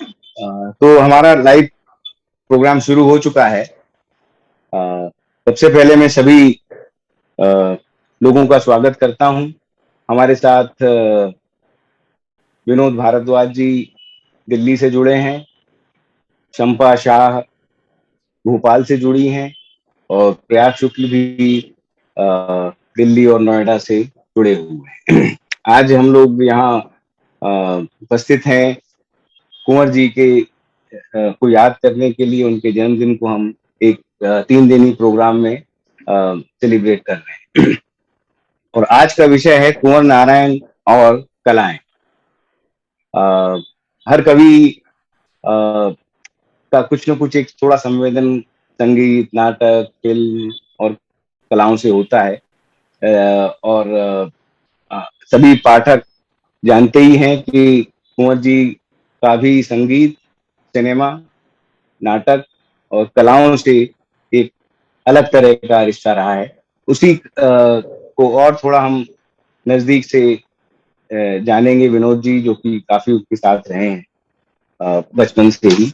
तो हमारा live programme शुरू हो चुका है। अ, सबसे पहले मैं सभी अ, लोगों का स्वागत करता हूं। हमारे साथ विनोद भारद्वाज जी दिल्ली से जुड़े हैं, शंपा शाह भोपाल से जुड़ी हैं और प्रयाग शुक्ल भी अ, दिल्ली और नोएडा से जुड़े हुए हैं। आज हम लोग यहाँ उपस्थित हैं कुंवर जी के को याद करने के लिए। उनके जन्मदिन को हम एक 3 दिनी प्रोग्राम में सेलिब्रेट कर रहे हैं। और आज का विषय है कुंवर नारायण और कलाएं। अ, हर कवि का कुछ न कुछ एक थोड़ा संवेदन संगीत, नाटक, फिल्म और कलाओं से होता है। और सभी पाठक जानते ही हैं कि कुंवर जी का भी संगीत, सिनेमा, नाटक और कलाओं से एक अलग तरह का रिश्ता रहा है। उसी को और थोड़ा हम नजदीक से जानेंगे विनोद जी, जो कि काफी उसके साथ रहे हैं बचपन से ही।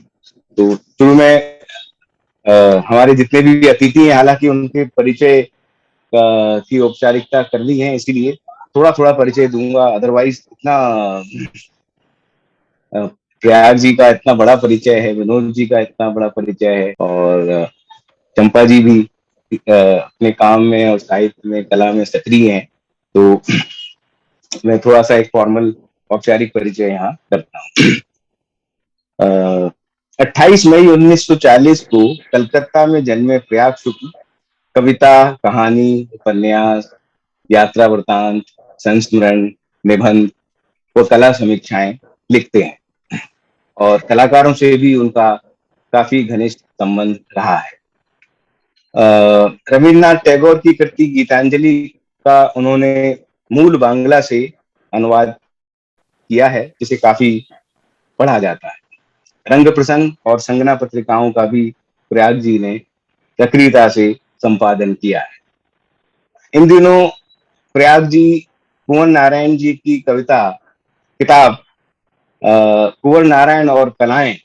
तो शुरू में हमारे जितने भी अतिथि हैं, हालांकि उनके परिचय की औपचारिकता कर ली है, इसीलिए थोड़ा थोड़ा परिचय दूंगा। अदरवाइज इतना प्रयाग जी का इतना बड़ा परिचय है, विनोद जी का इतना बड़ा परिचय है, और चंपा जी भी अपने काम में और साहित्य में, कला में सक्रिय हैं। तो मैं थोड़ा सा एक फॉर्मल औपचारिक परिचय यहाँ करता हूँ। 28 मई 1940 को कलकत्ता में जन्मे प्रयाग शुक्ल कविता, कहानी, उपन्यास, यात्रा वृतांत, संस्मरण, निबंध व कला समीक्षाएं लिखते हैं, और कलाकारों से भी उनका काफी घनिष्ठ संबंध रहा है। रविन्द्रनाथ टैगोर की कृति गीतांजलि का उन्होंने मूल बांग्ला से अनुवाद किया है, जिसे काफी पढ़ा जाता है। रंग प्रसंग और संगना पत्रिकाओं का भी प्रयाग जी ने सक्रियता से संपादन किया है। इन दिनों प्रयाग जी कुंवर नारायण जी की कविता किताब कुंवर नारायण और कलाएं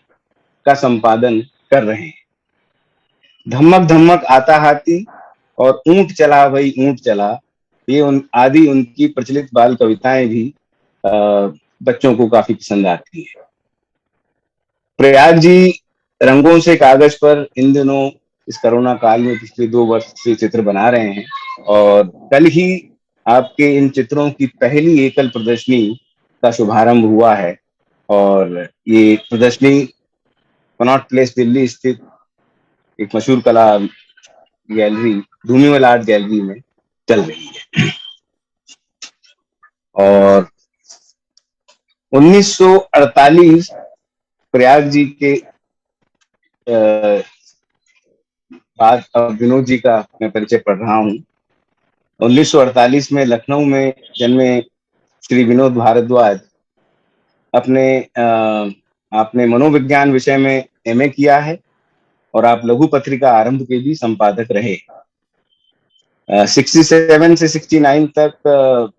का संपादन कर रहे हैं। धमक धमक आता हाथी और ऊंट चला भाई ऊंट चला, ये उन आदि उनकी प्रचलित बाल कविताएं भी आ, बच्चों को काफी पसंद आती है। प्रयाग जी रंगों से कागज पर इन दिनों इस कोरोना काल में पिछले 2 वर्ष से चित्र बना रहे हैं, और कल ही आपके इन चित्रों की पहली एकल प्रदर्शनी का शुभारंभ हुआ है। और ये प्रदर्शनी कनॉट प्लेस दिल्ली स्थित एक मशहूर कला गैलरी, धूमीवल आर्ट गैलरी में चल रही है। और 1948 प्रयाग जी के बाद अब विनोद जी का मैं परिचय पढ़ रहा हूँ। 1948 में लखनऊ में जन्मे श्री विनोद भारद्वाज अपने आपने मनोविज्ञान विषय में एमए किया है, और आप लघु पत्रिका आरंभ के भी संपादक रहे। 67 से 69 तक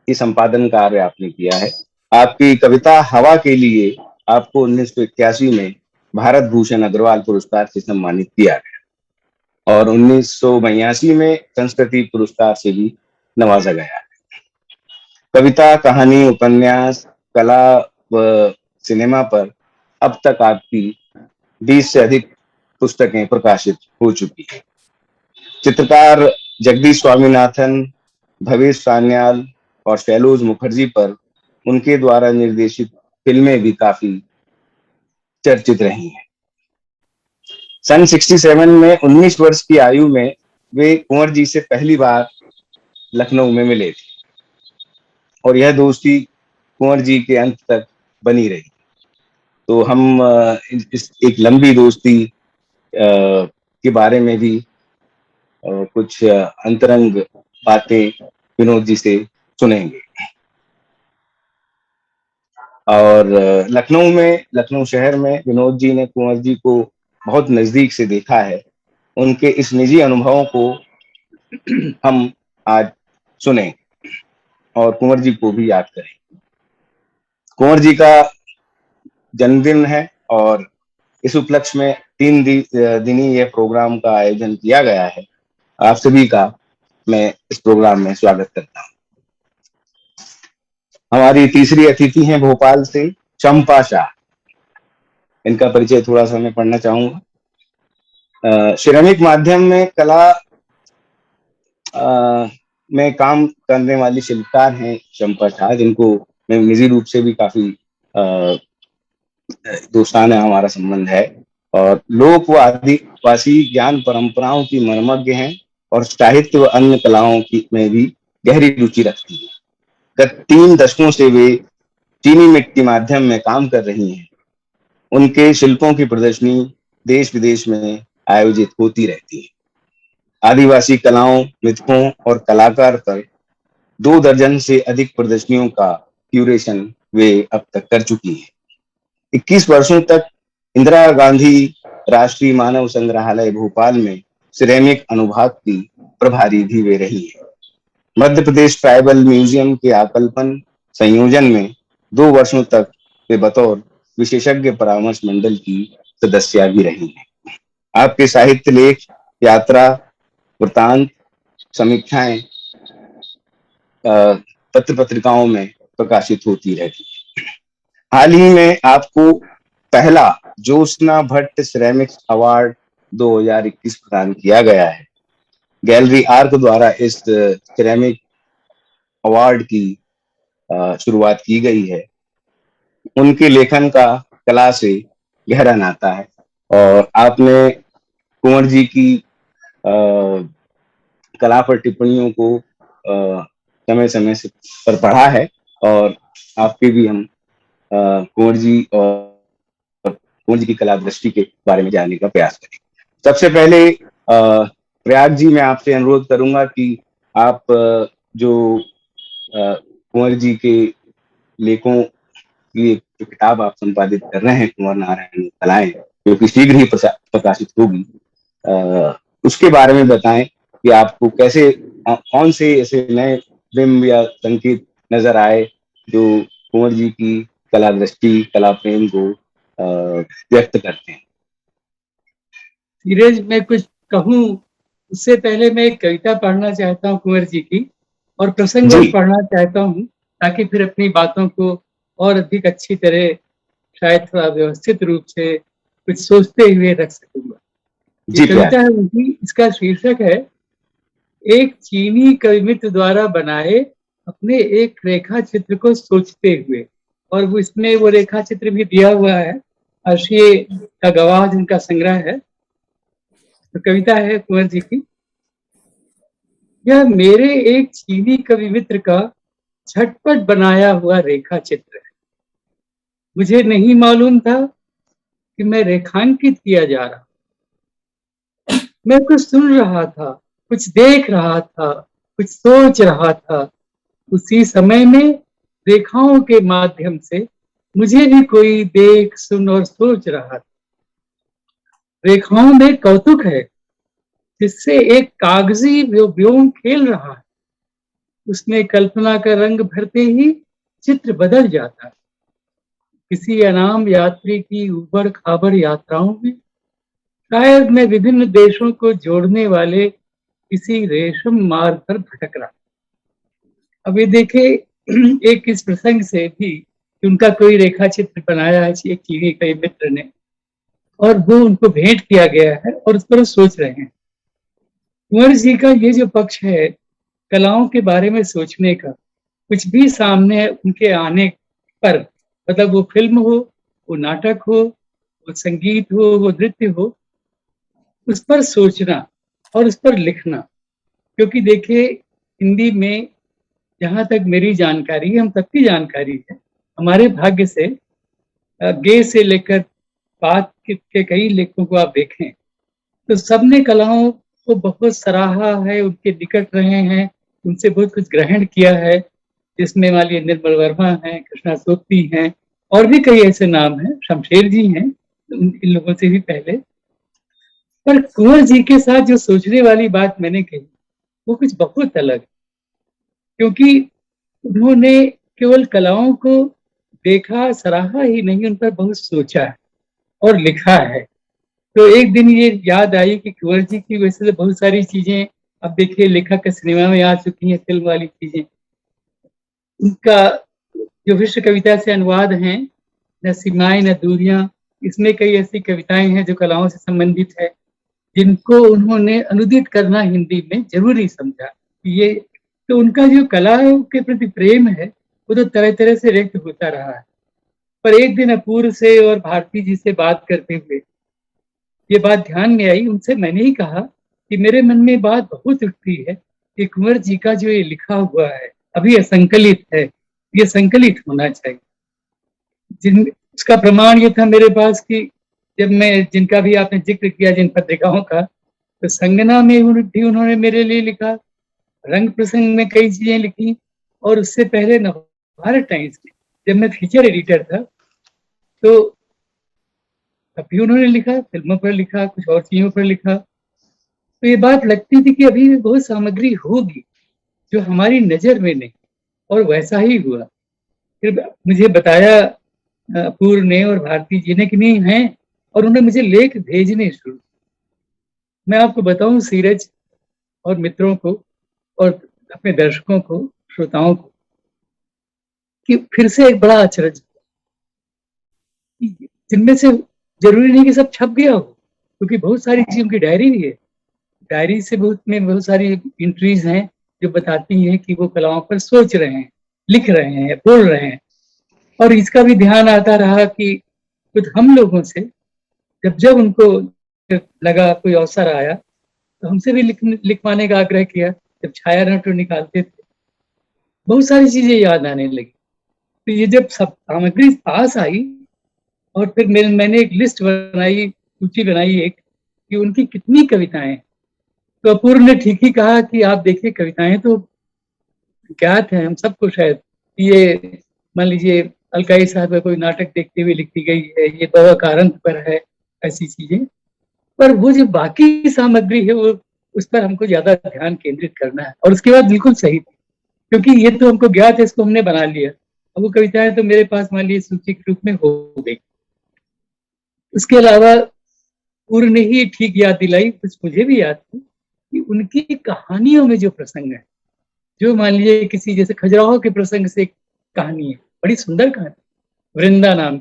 ये संपादन कार्य आपने किया है। आपकी कविता हवा के लिए आपको 1981 में भारत भूषण अग्रवाल पुरस्कार से सम्मानित किया गया, और 1982 में संस्कृति पुरस्कार से भी नवाजा गया। कविता, कहानी, उपन्यास, कला व सिनेमा पर अब तक आपकी 20 से अधिक पुस्तकें प्रकाशित हो चुकी हैं। चित्रकार जगदीश स्वामीनाथन, भवेश सान्याल और फैलोज मुखर्जी पर उनके द्वारा निर्देशित फिल्में भी काफी चर्चित रही हैं। सन 67 में 19 वर्ष की आयु में वे कुंवर जी से पहली बार लखनऊ में मिले थे, और यह दोस्ती कुंवर जी के अंत तक बनी रही। तो हम इस एक लंबी दोस्ती के बारे में भी कुछ अंतरंग बातें विनोद जी से सुनेंगे। और लखनऊ शहर में विनोद जी ने कुंवर जी को बहुत नजदीक से देखा है। उनके इस निजी अनुभवों को हम आज सुने और कुंवर जी को भी याद करें। कुंवर जी का जन्मदिन है और इस उपलक्ष्य में दिनी यह प्रोग्राम का आयोजन किया गया है। आप सभी का मैं इस प्रोग्राम में स्वागत करता हूँ। हमारी तीसरी अतिथि हैं भोपाल से चंपा शाह। इनका परिचय थोड़ा सा मैं पढ़ना चाहूंगा। सिरेमिक माध्यम में कला में काम करने वाली शिल्पकार हैं चंपा शाह, जिनको मैं निजी रूप से भी काफी दोस्ताना हमारा संबंध है, और लोक व आदिवासी ज्ञान परंपराओं की मर्मज्ञ हैं और साहित्य व अन्य कलाओं की में भी गहरी रुचि रखती हैं। गत 3 दशकों से वे चीनी मिट्टी माध्यम में काम कर रही हैं। उनके शिल्पों की प्रदर्शनी देश विदेश में आयोजित होती रहती है। आदिवासी कलाओं, मिथकों और कलाकार पर 2 दर्जन से अधिक प्रदर्शनियों का क्यूरेशन वे अब तक कर चुकी हैं। 21 वर्षों तक इंदिरा गांधी राष्ट्रीय मानव संग्रहालय भोपाल में सिरेमिक अनुभाग की प्रभारी भी वे रही है। मध्य प्रदेश ट्राइबल म्यूजियम के आकल्पन संयोजन में 2 वर्षों तक वे बतौर विशेषज्ञ परामर्श मंडल की सदस्य भी रही हैं। आपके साहित्य लेख, यात्रा वृतांत, समीक्षाएं पत्र पत्रिकाओं में प्रकाशित होती रहती है। हाल ही में आपको पहला ज्योत्सना भट्ट सिरेमिक्स अवार्ड 2021 प्रदान किया गया है। गैलरी आर्क द्वारा इस सिरेमिक अवार्ड की शुरुआत की गई है। उनके लेखन का कला से गहरा नाता है और आपने कुंवर जी की कला पर टिप्पणियों को समय समय से पर पढ़ा है, और आपके भी हम कुंवर जी और कुंवर जी की कला दृष्टि के बारे में जानने का प्रयास करें। सबसे पहले प्रयाग जी, मैं आपसे अनुरोध करूंगा कि आप जो कुंवर जी के लेखों की जो किताब आप संपादित कर रहे हैं, कुंवर नारायण कलाएं, जो कि शीघ्र ही प्रकाशित होगी, उसके बारे में बताएं कि आपको कैसे कौन से ऐसे नए बिंब या संकेत नजर आए जो कुंवर जी की कला दृष्टि, कला प्रेम को व्यक्त करते हैं। धीरज, मैं कुछ कहूँ उससे पहले मैं एक कविता पढ़ना चाहता हूँ कुंवर जी की, और प्रसंगवश पढ़ना चाहता हूँ ताकि फिर अपनी बातों को और अधिक अच्छी तरह, शायद थोड़ा व्यवस्थित रूप से कुछ सोचते हुए रख सकूंगा। ये कविता है उनकी। इसका शीर्षक है एक चीनी कवि मित्र द्वारा बनाए अपने एक रेखा चित्र को सोचते हुए। और वो इसमें वो रेखा चित्र भी दिया हुआ है, आशिये का गवाह जिनका संग्रह है। तो कविता है कुंवर जी की। यह मेरे एक चीनी कवि मित्र का झटपट बनाया हुआ रेखा चित्र है। मुझे नहीं मालूम था कि मैं रेखांकित किया जा रहा। मैं कुछ सुन रहा था, कुछ देख रहा था, कुछ सोच रहा था। उसी समय में रेखाओं के माध्यम से मुझे भी कोई देख, सुन और सोच रहा था। रेखाओं में कौतुक है जिससे एक कागजी व्योम खेल रहा है। उसमें कल्पना का रंग भरते ही चित्र बदल जाता है। किसी अनाम यात्री की उबड़ खाबड़ यात्राओं में शायद मैं विभिन्न देशों को जोड़ने वाले किसी रेशम मार्ग पर भटक रहा। अब ये देखे एक इस प्रसंग से भी कि उनका कोई रेखा चित्र बनाया है एक चीनी कई मित्र ने, और वो उनको भेंट किया गया है और उस पर सोच रहे हैं। कुंवर जी का ये जो पक्ष है कलाओं के बारे में सोचने का, कुछ भी सामने उनके आने पर, मतलब वो फिल्म हो, वो नाटक हो, वो संगीत हो, वो नृत्य हो, उस पर सोचना और उस पर लिखना। क्योंकि देखिए, हिंदी में जहां तक मेरी जानकारी है, हम सबकी जानकारी है, हमारे भाग्य से गे से लेकर बात के कई लेखों को आप देखें तो सबने कलाओं को बहुत सराहा है, उनके निकट रहे हैं, उनसे बहुत कुछ ग्रहण किया है। जिसमें मालिए निर्मल वर्मा हैं, कृष्णा सोपती हैं, और भी कई ऐसे नाम हैं, शमशेर जी हैं, इन लोगों से भी पहले। पर कुंवर जी के साथ जो सोचने वाली बात मैंने कही वो कुछ बहुत अलग, क्योंकि उन्होंने केवल कलाओं को देखा सराहा ही नहीं, उन पर बहुत सोचा है और लिखा है। तो एक दिन ये याद आई कि कुंवर जी की वजह से बहुत सारी चीजें अब देखिए लेखक के सिनेमा में आ चुकी हैं, फिल्म वाली चीजें। उनका जो विश्व कविता से अनुवाद हैं, न सीमाएं न दूरियां, इसमें कई ऐसी कविताएं हैं जो कलाओं से संबंधित है, जिनको उन्होंने अनुदित करना हिंदी में जरूरी समझा। ये तो उनका जो कला के प्रति प्रेम है वो तो तरह तरह से व्यक्त होता रहा है। पर एक दिन अपूर्व से और भारती जी से बात करते हुए ये बात ध्यान में आई। उनसे मैंने ही कहा कि मेरे मन में बात बहुत उठती है कि कुंवर जी का जो ये लिखा हुआ है अभी असंकलित है, ये संकलित होना चाहिए। जिन उसका प्रमाण ये था मेरे पास कि जब मैं, जिनका भी आपने जिक्र किया जिन पत्रिकाओं का, तो संगना में भी उन्होंने मेरे लिए लिखा, रंग प्रसंग में कई चीजें लिखी, और उससे पहले नवभारत टाइम्स में जब मैं फीचर एडिटर था तो अभी उन्होंने लिखा, फिल्मों पर लिखा, कुछ और चीजों पर लिखा। तो ये बात लगती थी कि अभी भी बहुत सामग्री होगी जो हमारी नजर में नहीं, और वैसा ही हुआ। फिर मुझे बताया अपूर्व ने और भारती जी ने कि नहीं है, और उन्होंने मुझे लेख भेजने शुरू। मैं आपको बताऊं सीरज और मित्रों को और अपने दर्शकों को, श्रोताओं को, कि फिर से एक बड़ा अचरज, जिनमें से जरूरी नहीं कि सब छप गया हो, क्योंकि बहुत सारी चीजें उनकी डायरी भी है। डायरी से बहुत सारी एंट्रीज हैं जो बताती हैं कि वो कलाओं पर सोच रहे हैं, लिख रहे हैं, बोल रहे हैं। और इसका भी ध्यान आता रहा कि खुद हम लोगों से जब जब उनको लगा, कोई अवसर आया, तो हमसे भी लिखवाने का आग्रह किया। जब छाया नटो निकालते थे, बहुत सारी चीजें याद आने लगी। तो ये जब सब सामग्री पास आई, और फिर मैंने एक लिस्ट बनाई, सूची बनाई एक, कि उनकी कितनी कविताएं। तो अपूर्व ने ठीक ही कहा कि आप देखिए कविताएं तो ज्ञात है हम सबको शायद, ये मान लीजिए अलकाई साहब का कोई नाटक देखते हुए लिखी गई है, ये बाबा कारंत पर है, ऐसी चीजें। पर वो जो बाकी सामग्री है वो, उस पर हमको ज्यादा ध्यान केंद्रित करना है। और उसके बाद बिल्कुल सही थी, क्योंकि ये तो हमको ज्ञात है, इसको हमने बना लिया। अब वो कविताएं तो मेरे पास मान लीजिए सूची के रूप में हो गई। उसके अलावा पूर्व ने ही ठीक याद दिलाई, कुछ मुझे भी याद थी, कि उनकी कहानियों में जो प्रसंग है, जो मान लीजिए किसी जैसे खजुराहो के प्रसंग से एक कहानी है, बड़ी सुंदर कहानी, वृंदा नाम।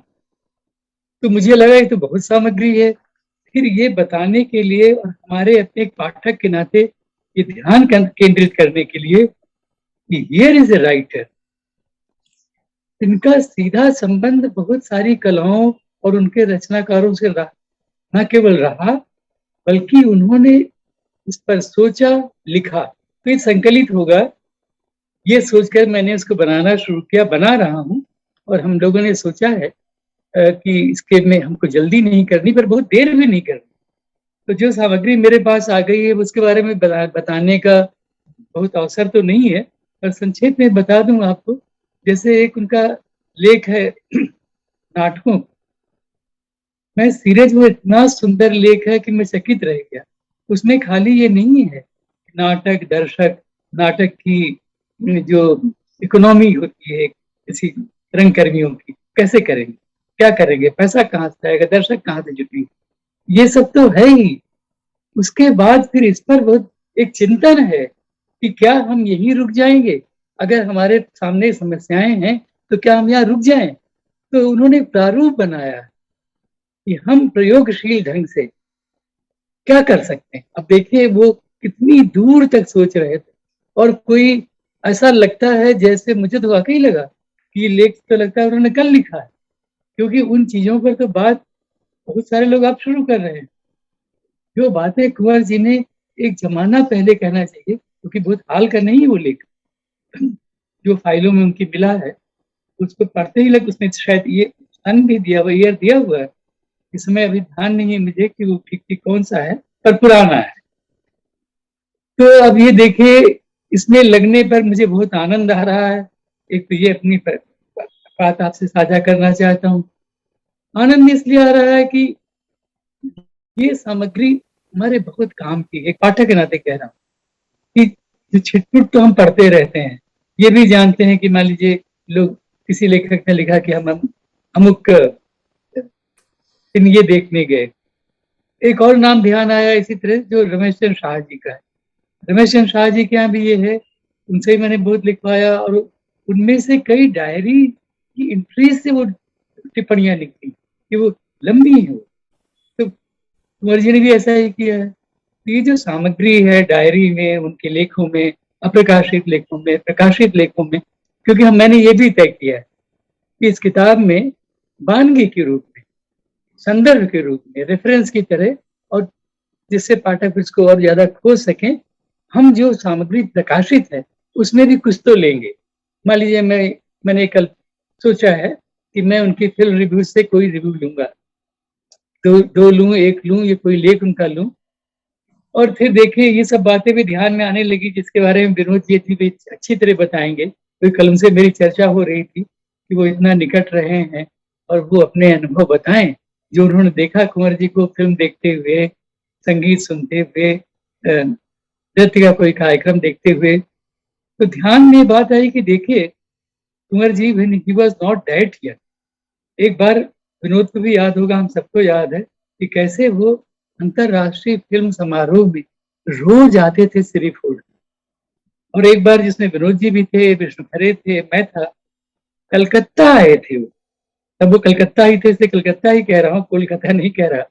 तो मुझे लगा ये तो बहुत सामग्री है। फिर ये बताने के लिए और हमारे अपने एक पाठक के नाते ये ध्यान केंद्रित करने के लिए कि हियर इज ए राइटर, इनका सीधा संबंध बहुत सारी कलाओं और उनके रचनाकारों से रहा, न केवल रहा बल्कि उन्होंने इस पर सोचा, लिखा, तो ये संकलित होगा। ये सोचकर मैंने उसको बनाना शुरू किया, बना रहा हूँ। और हम लोगों ने सोचा है कि इसके में हमको जल्दी नहीं करनी, पर बहुत देर भी नहीं करनी। तो जो सामग्री मेरे पास आ गई है उसके बारे में बताने का बहुत अवसर तो नहीं है, पर संक्षेप में बता दूं आपको। जैसे एक उनका लेख है नाटकों, मैं सीरज, वो इतना सुंदर लेख है कि मैं चकित रह गया। उसमें खाली ये नहीं है नाटक, दर्शक, नाटक की जो इकोनॉमी होती है किसी रंगकर्मियों की, कैसे करेंगे, क्या करेंगे, पैसा कहाँ से आएगा, दर्शक कहाँ से जुटेंगे, ये सब तो है ही। उसके बाद फिर इस पर बहुत एक चिंतन है कि क्या हम यहीं रुक जाएंगे, अगर हमारे सामने समस्याएं हैं तो क्या हम यहाँ रुक जाएं। तो उन्होंने प्रारूप बनाया कि हम प्रयोगशील ढंग से क्या कर सकते हैं। अब देखिए वो कितनी दूर तक सोच रहे थे, और कोई ऐसा लगता है जैसे, मुझे तो वाकई लगा कि ये लेख तो लगता है उन्होंने कल लिखा है, क्योंकि उन चीजों पर तो बात बहुत सारे लोग आप शुरू कर रहे हैं। जो बातें कुंवर जी ने एक जमाना पहले कहना चाहिए, क्योंकि बहुत हाल का नहीं वो लेख, जो फाइलों में उनकी मिला है उसको पढ़ते ही लग, उसने शायद ये सन भी दिया हुआ, ईयर दिया हुआ है, इसमें अभी ध्यान नहीं है मुझे कि वो ठीक कौन सा है, पर पुराना है। तो अब ये देखिए, इसमें लगने पर मुझे बहुत आनंद आ रहा है। एक तो ये अपनी बात आपसे साझा करना चाहता हूँ। आनंद इसलिए आ रहा है कि ये सामग्री हमारे बहुत काम की, एक पाठक के नाते कह रहा हूँ, कि जो छिटपुट तो हम पढ़ते रहते हैं, ये भी जानते हैं कि मान लीजिए लोग किसी लेखक ने लिखा कि हम अमुक दिन ये देखने गए। एक और नाम ध्यान आया इसी तरह जो रमेश चंद्र शाह जी का है। रमेश चंद्र शाह जी के यहाँ भी ये है, उनसे ही मैंने बहुत लिखवाया और उनमें से कई डायरी की एंट्री से वो टिप्पणियां लिखी कि वो लंबी हो। तो कुंवर जी ने भी ऐसा ही किया है। तो ये जो सामग्री है डायरी में, उनके लेखों में, अप्रकाशित लेखों में, प्रकाशित लेखों में, क्योंकि मैंने ये भी तय किया है कि इस किताब में वानगी के रूप में, संदर्भ के रूप में, रेफरेंस की तरह, और जिससे पाठक इसको और ज्यादा खोज सकें, हम जो सामग्री प्रकाशित है उसमें भी कुछ तो लेंगे। मान लीजिए मैंने कल सोचा है कि मैं उनकी फिल्म रिव्यू से कोई रिव्यू लूंगा, दो लूं, एक लूं, ये कोई लेख उनका लूं, और फिर देखिए ये सब बातें भी ध्यान में आने लगी जिसके बारे में विनोद जी भी अच्छी तरह बताएंगे। तो कल उनसे मेरी चर्चा हो रही थी कि वो इतना निकट रहे हैं और वो अपने अनुभव बताएं जो उन्होंने देखा कुंवर जी को फिल्म देखते हुए, संगीत सुनते हुए, नृत्य का कोई कार्यक्रम देखते हुए। तो ध्यान में बात आई कि देखिए Kunwar ji he was not dead here. एक बार विनोद को भी याद होगा, हम सबको याद है कि कैसे वो अंतरराष्ट्रीय फिल्म समारोह में रोज आते थे सिरी फोड़। और एक बार जिसमें विनोद जी भी थे, विष्णु खरे थे, मैं था, कलकत्ता आए थे वो। तब वो कलकत्ता ही थे, इसलिए कलकत्ता ही कह रहा हूँ, कोलकाता नहीं कह रहा।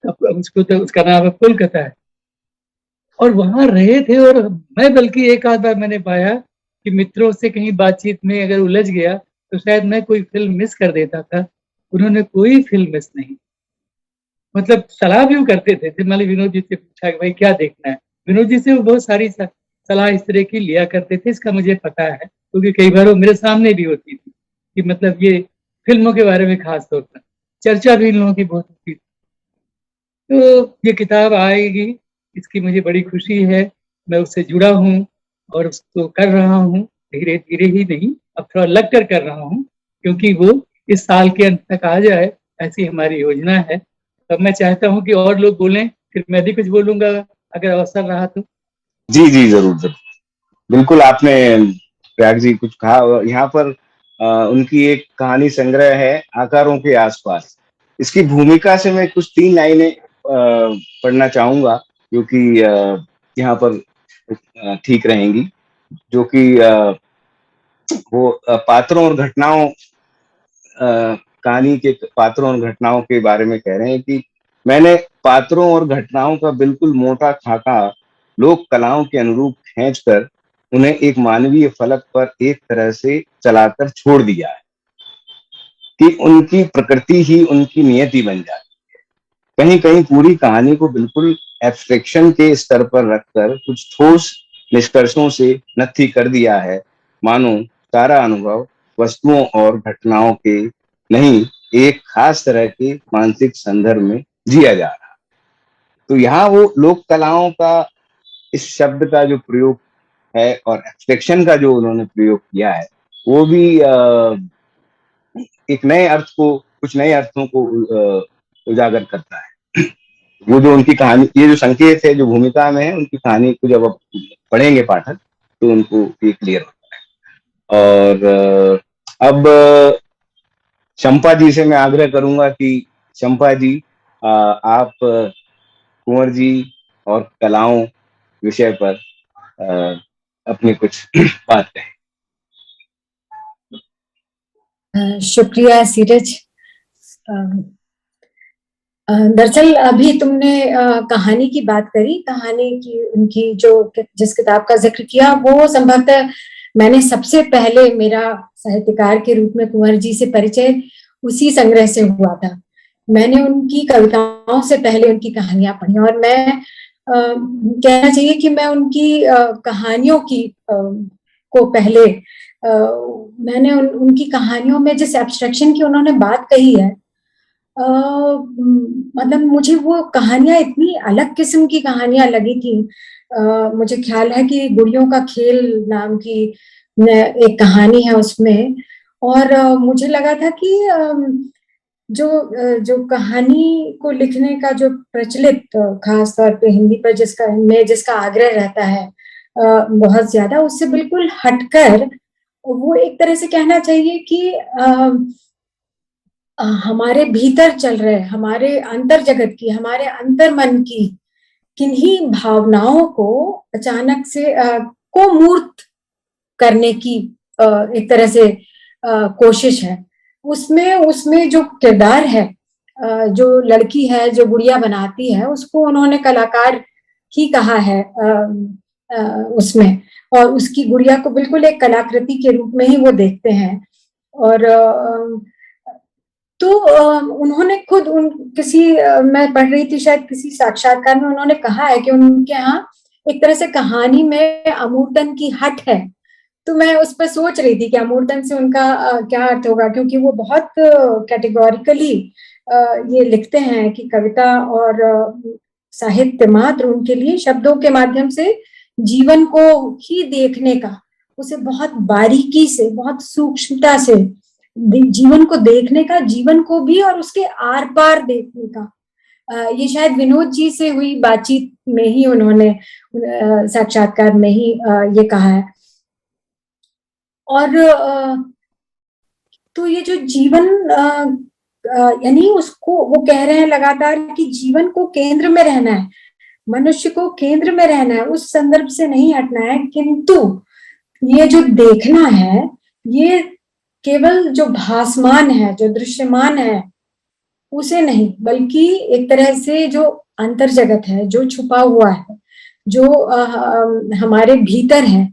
अब उसको तो उसका नाम है कोलकाता है। और वहां रहे थे, और मैं बल्कि एक आध बार मैंने पाया कि मित्रों से कहीं बातचीत में अगर उलझ गया तो शायद मैं कोई फिल्म मिस कर देता था। उन्होंने कोई फिल्म मिस नहीं, मतलब सलाह भी वो करते थे। मान लीजिए विनोद जी से पूछा कि भाई क्या देखना है, विनोद जी से वो बहुत सारी सलाह इस तरह की लिया करते थे। इसका मुझे पता है क्योंकि कई बार वो मेरे सामने भी होती थी कि मतलब ये फिल्मों के बारे में खास तौर पर चर्चा भी इन लोगों की बहुत होती थी। तो ये किताब आएगी, इसकी मुझे बड़ी खुशी है। मैं उससे जुड़ा हूँ और उसको कर रहा हूँ, धीरे धीरे ही नहीं, अब थोड़ा लग कर रहा हूँ, क्योंकि वो इस साल के अंत तक आ जाए, ऐसी हमारी योजना है। तो मैं चाहता हूँ कि और लोग बोलें, फिर मैं भी कुछ बोलूंगा अगर अवसर रहा तो। जी जी, जरूर जरूर, बिल्कुल। आपने प्रयाग जी कुछ कहा। यहाँ पर उनकी एक कहानी संग्रह है, आकारों के आसपास। इसकी भूमिका से मैं कुछ 3 लाइनें पढ़ना चाहूंगा, जो कि यहाँ पर ठीक रहेंगी। जो कि वो पात्रों और घटनाओं, कहानी के पात्रों और घटनाओं के बारे में कह रहे हैं कि मैंने पात्रों और घटनाओं का बिल्कुल मोटा खाका लोक कलाओं के अनुरूप खींचकर उन्हें एक मानवीय फलक पर एक तरह से चलाकर छोड़ दिया है कि उनकी प्रकृति ही उनकी नियति बन जाए। कहीं कहीं पूरी कहानी को बिल्कुल एब्स्ट्रैक्शन के स्तर पर रखकर कुछ ठोस निष्कर्षों से नत्थी कर दिया है, मानो सारा अनुभव वस्तुओं और घटनाओं के नहीं, एक खास तरह के मानसिक संदर्भ में जिया जा रहा। तो यहाँ वो लोक कलाओं का इस शब्द का जो प्रयोग है और एब्स्ट्रैक्शन का जो उन्होंने प्रयोग किया है, वो भी एक नए अर्थ को, कुछ नए अर्थों को उजागर करता है। वो जो उनकी कहानी, ये जो संकेत है जो भूमिका में है, उनकी कहानी को जब आप पढ़ेंगे पाठक तो उनको ये क्लियर होता है। और अब चंपा जी से मैं आग्रह करूंगा कि चंपा जी, आप कुंवर जी और कलाओं विषय पर अपनी कुछ बात कहें। शुक्रिया सीरज। दरअसल अभी तुमने कहानी की बात करी, कहानी की उनकी जो जिस किताब का जिक्र किया, वो संभवतः मैंने सबसे पहले मेरा साहित्यकार के रूप में कुंवर जी से परिचय उसी संग्रह से हुआ था। मैंने उनकी कविताओं से पहले उनकी कहानियां पढ़ी, और मैं कहना चाहिए कि मैं उनकी कहानियों की को पहले मैंने उनकी कहानियों में जिस एब्स्ट्रैक्शन की उन्होंने बात कही है, मतलब मुझे वो कहानियां इतनी अलग किस्म की कहानियां लगी थी। मुझे ख्याल है कि गुड़ियों का खेल नाम की एक कहानी है उसमें, और मुझे लगा था कि जो कहानी को लिखने का जो प्रचलित खास तौर पे हिंदी पर जिसका आग्रह रहता है बहुत ज्यादा, उससे बिल्कुल हटकर वो एक तरह से कहना चाहिए कि हमारे भीतर चल रहे, हमारे अंतर जगत की, हमारे अंतर मन की किन्हीं भावनाओं को अचानक से को मूर्त करने की एक तरह से कोशिश है। उसमें उसमें जो किरदार है, जो लड़की है जो गुड़िया बनाती है, उसको उन्होंने कलाकार ही कहा है उसमें, और उसकी गुड़िया को बिल्कुल एक कलाकृति के रूप में ही वो देखते हैं। और तो उन्होंने खुद मैं पढ़ रही थी शायद किसी साक्षात्कार में, उन्होंने कहा है कि उनके यहाँ एक तरह से कहानी में अमूर्तन की हट है। तो मैं उस पर सोच रही थी कि अमूर्तन से उनका क्या अर्थ होगा, क्योंकि वो बहुत कैटेगोरिकली ये लिखते हैं कि कविता और साहित्य मात्र उनके लिए शब्दों के माध्यम से जीवन को ही देखने का, उसे बहुत बारीकी से, बहुत सूक्ष्मता से जीवन को देखने का, जीवन को भी और उसके आर पार देखने का। ये शायद विनोद जी से हुई बातचीत में ही उन्होंने साक्षात्कार में ही ये कहा है। और तो ये जो जीवन यानी उसको वो कह रहे हैं लगातार कि जीवन को केंद्र में रहना है, मनुष्य को केंद्र में रहना है, उस संदर्भ से नहीं हटना है, किंतु ये जो देखना है ये केवल जो भासमान है, जो दृश्यमान है उसे नहीं, बल्कि एक तरह से जो अंतर जगत है, जो छुपा हुआ है, जो हमारे भीतर है,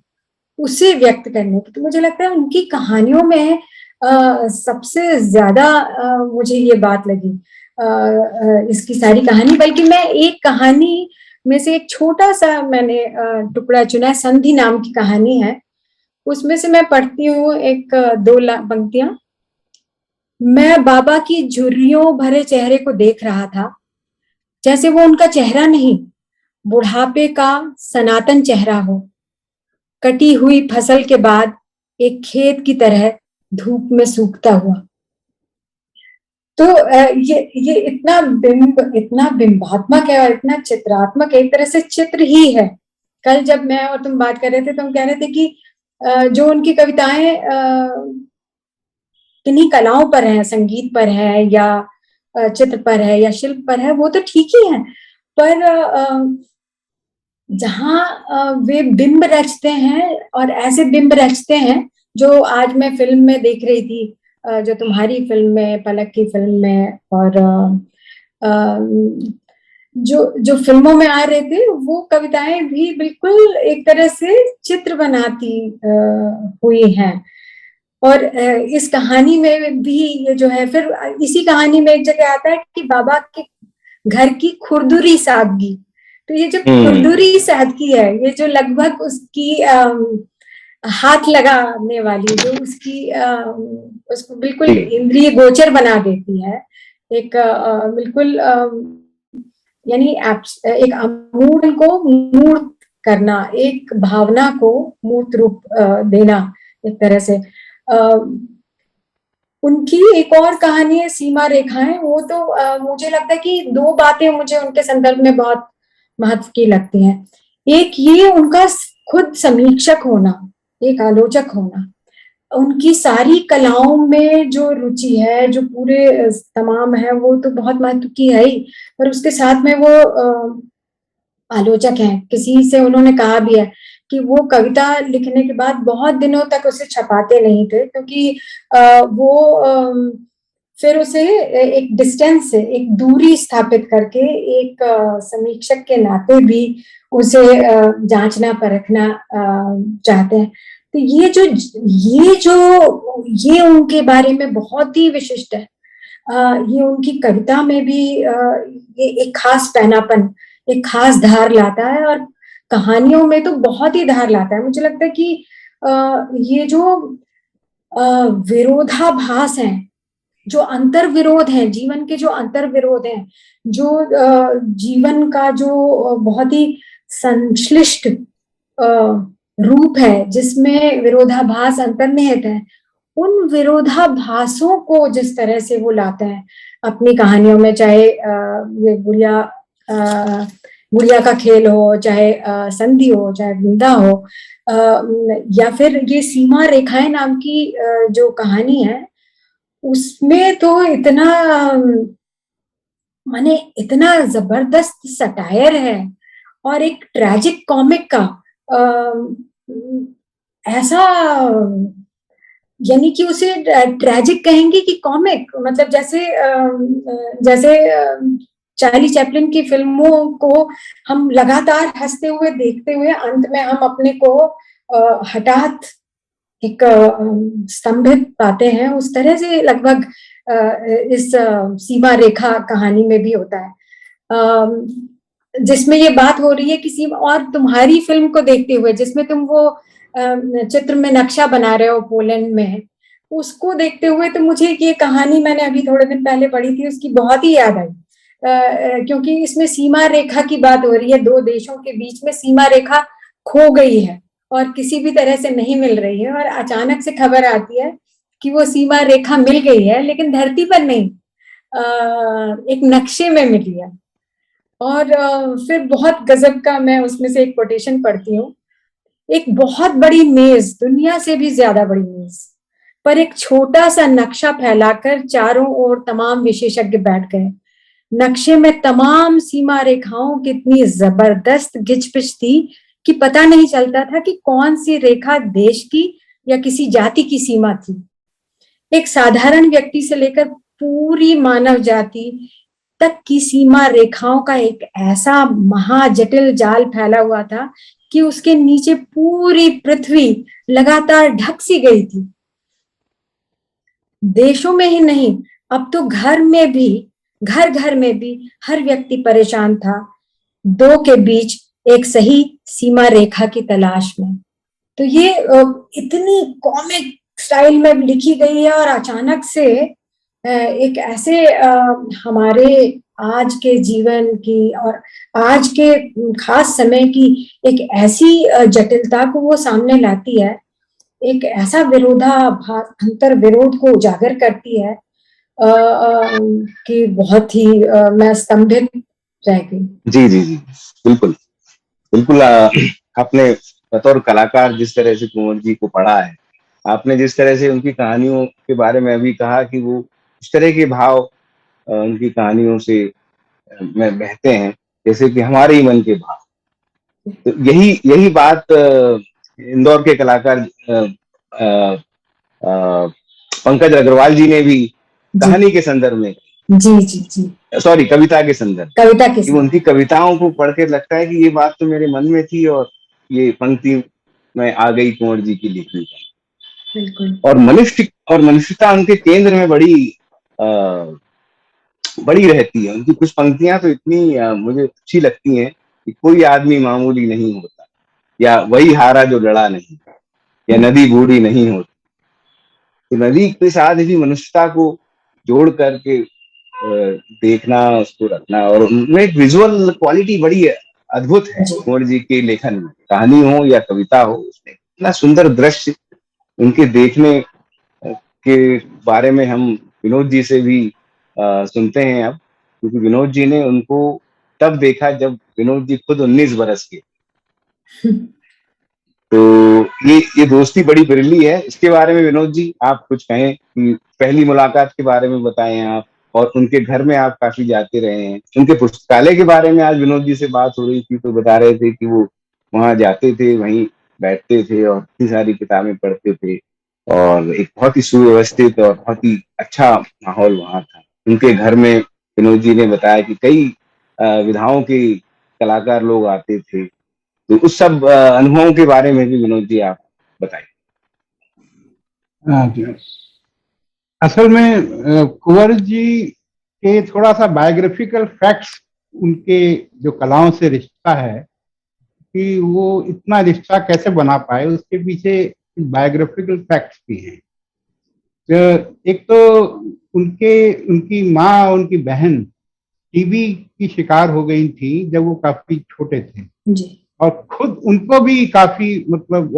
उसे व्यक्त करने की। तो मुझे लगता है उनकी कहानियों में सबसे ज्यादा मुझे ये बात लगी इसकी सारी कहानी। बल्कि मैं एक कहानी में से एक छोटा सा मैंने टुकड़ा चुना है, संधि नाम की कहानी है। उसमें से मैं पढ़ती हूँ एक 2 पंक्तियां। मैं बाबा की झुर्रियों भरे चेहरे को देख रहा था, जैसे वो उनका चेहरा नहीं, बुढ़ापे का सनातन चेहरा हो, कटी हुई फसल के बाद एक खेत की तरह धूप में सूखता हुआ। तो ये इतना बिंबात्मक है और इतना चित्रात्मक, एक तरह से चित्र ही है। कल जब मैं और तुम बात कर रहे थे तो हम कह रहे थे कि जो उनकी कविताएं किन्हीं कलाओं पर है, संगीत पर है या चित्र पर है या शिल्प पर है, वो तो ठीक ही है, पर जहाँ वे बिंब रचते हैं और ऐसे बिंब रचते हैं जो आज मैं फिल्म में देख रही थी, जो तुम्हारी फिल्म में, पलक की फिल्म में, और जो फिल्मों में आ रहे थे, वो कविताएं भी बिल्कुल एक तरह से चित्र बनाती हुई हैं। और इस कहानी में भी ये जो है, फिर इसी कहानी में एक जगह आता है कि बाबा के घर की खुरदुरी सादगी। तो ये जो खुरदुरी सादगी है, ये जो लगभग उसकी हाथ लगाने वाली, जो उसकी उसको बिल्कुल इंद्रिय गोचर बना देती है, एक बिल्कुल यानी एक अमूर्त को मूर्त करना, एक भावना को मूर्त रूप देना एक तरह से। उनकी एक और कहानी है सीमा रेखाएं। वो तो मुझे लगता है कि 2 बातें मुझे उनके संदर्भ में बहुत महत्व की लगती हैं। एक ये उनका खुद समीक्षक होना, एक आलोचक होना, उनकी सारी कलाओं में जो रुचि है, जो पूरे तमाम है, वो तो बहुत महत्व की है ही, पर उसके साथ में वो आलोचक हैं। किसी से उन्होंने कहा भी है कि वो कविता लिखने के बाद बहुत दिनों तक उसे छपाते नहीं थे, क्योंकि वो फिर उसे एक डिस्टेंस से, एक दूरी स्थापित करके, एक समीक्षक के नाते भी उसे जांचना परखना चाहते हैं। तो ये उनके बारे में बहुत ही विशिष्ट है। ये उनकी कविता में भी ये एक खास पैनापन, एक खास धार लाता है, और कहानियों में तो बहुत ही धार लाता है। मुझे लगता है कि ये जो विरोधाभास हैं, जो अंतर विरोध है, जीवन के जो अंतर विरोध हैं, जो जीवन का जो बहुत ही संश्लिष्ट रूप है, जिसमें विरोधाभास अंतर्निहित है, उन विरोधाभासों को जिस तरह से वो लाते हैं अपनी कहानियों में, चाहे ये गुड़िया गुड़िया का खेल हो, चाहे संधि हो, चाहे वृंदा हो, या फिर ये सीमा रेखाएं नाम की जो कहानी है, उसमें तो इतना माने इतना जबरदस्त सटायर है और एक ट्रैजिक कॉमिक का ऐसा, यानी कि उसे ट्रैजिक कहेंगे कि कॉमिक, मतलब जैसे चार्ली चैपलिन की फिल्मों को हम लगातार हंसते हुए देखते हुए अंत में हम अपने को हठात एक स्तंभित पाते हैं, उस तरह से लगभग इस सीमा रेखा कहानी में भी होता है, जिसमें ये बात हो रही है कि सीमा, और तुम्हारी फिल्म को देखते हुए जिसमें तुम वो चित्र में नक्शा बना रहे हो पोलैंड में, उसको देखते हुए तो मुझे ये कहानी मैंने अभी थोड़े दिन पहले पढ़ी थी, उसकी बहुत ही याद आई, क्योंकि इसमें सीमा रेखा की बात हो रही है, दो देशों के बीच में सीमा रेखा खो गई है और किसी भी तरह से नहीं मिल रही है, और अचानक से खबर आती है कि वो सीमा रेखा मिल गई है, लेकिन धरती पर नहीं, एक नक्शे में मिली है। और फिर बहुत गजब का, मैं उसमें से एक कोटेशन पढ़ती हूँ, एक बहुत बड़ी मेज, दुनिया से भी ज्यादा बड़ी मेज पर एक छोटा सा नक्शा फैलाकर चारों ओर तमाम विशेषज्ञ बैठ गए। नक्शे में तमाम सीमा रेखाओं की इतनी जबरदस्त घिचपिच थी कि पता नहीं चलता था कि कौन सी रेखा देश की या किसी जाति की सीमा थी। एक साधारण व्यक्ति से लेकर पूरी मानव जाति तक की सीमा रेखाओं का एक ऐसा महाजटिल जाल फैला हुआ था कि उसके नीचे पूरी पृथ्वी लगातार ढक सी गई थी। देशों में ही नहीं, अब तो घर घर में भी हर व्यक्ति परेशान था, दो के बीच एक सही सीमा रेखा की तलाश में। तो ये इतनी कॉमिक स्टाइल में लिखी गई है, और अचानक से एक ऐसे हमारे आज के जीवन की और आज के खास समय की एक ऐसी जटिलता को वो सामने लाती है, एक ऐसा विरोधाभास, अंतर विरोध को उजागर करती है कि बहुत ही मैं स्तंभित रह गई। जी जी जी, बिल्कुल बिल्कुल। आपने बतौर कलाकार जिस तरह से कुंवर जी को पढ़ा है, आपने जिस तरह से उनकी कहानियों के बारे में अभी कहा कि वो इस तरह के भाव उनकी कहानियों से में बहते हैं जैसे कि हमारे ही मन के भाव। तो यही बात इंदौर के कलाकार पंकज अग्रवाल जी ने भी कहानी के संदर्भ में, जी जी जी, सॉरी, कविता के संदर्भ, कविता के कि उनकी कविताओं को पढ़ के लगता है कि ये बात तो मेरे मन में थी और ये पंक्ति में आ गई कुंवर जी की लिखनी का। बिल्कुल। और मनुष्यता उनके केंद्र में बड़ी रहती है। उनकी कुछ पंक्तियां तो इतनी मुझे अच्छी लगती हैं कि कोई आदमी मामूली नहीं होता, या वही हारा जो लड़ा नहीं, या नदी बूढ़ी नहीं होती। तो नदी के साथ भी मनुष्यता को जोड़ करके देखना, उसको रखना, और उनमें एक विजुअल क्वालिटी बड़ी अद्भुत है कुंवर जी के लेखन में। कहानी हो या कविता हो, उसमें इतना सुंदर दृश्य उनके देखने के बारे में हम विनोद जी से भी सुनते हैं अब, क्योंकि विनोद जी ने उनको तब देखा जब विनोद जी खुद 19 बरस के। तो ये दोस्ती बड़ी बिरली है। इसके बारे में विनोद जी आप कुछ कहें कि पहली मुलाकात के बारे में बताएं आप, और उनके घर में आप काफी जाते रहे हैं। उनके पुस्तकालय के बारे में आज विनोद जी से बात हो रही थी तो बता रहे थे कि वो वहां जाते थे, वहीं बैठते थे और इतनी सारी किताबें पढ़ते थे, और एक बहुत ही सुव्यवस्थित और बहुत ही अच्छा माहौल वहां था। उनके घर में विनोद जी ने बताया कि कई विधाओं के कलाकार लोग आते थे। तो उस सब अनुभवों के बारे में भी विनोद जी आप बताइए। असल में कुंवर जी के थोड़ा सा बायोग्राफिकल फैक्ट्स, उनके जो कलाओं से रिश्ता है कि वो इतना रिश्ता कैसे बना पाए, उसके पीछे बायोग्राफिकल फैक्ट्स भी हैं। एक तो उनकी माँ, उनकी बहन टीबी की शिकार हो गई थी जब वो काफी छोटे थे जी। और खुद उनको भी काफी मतलब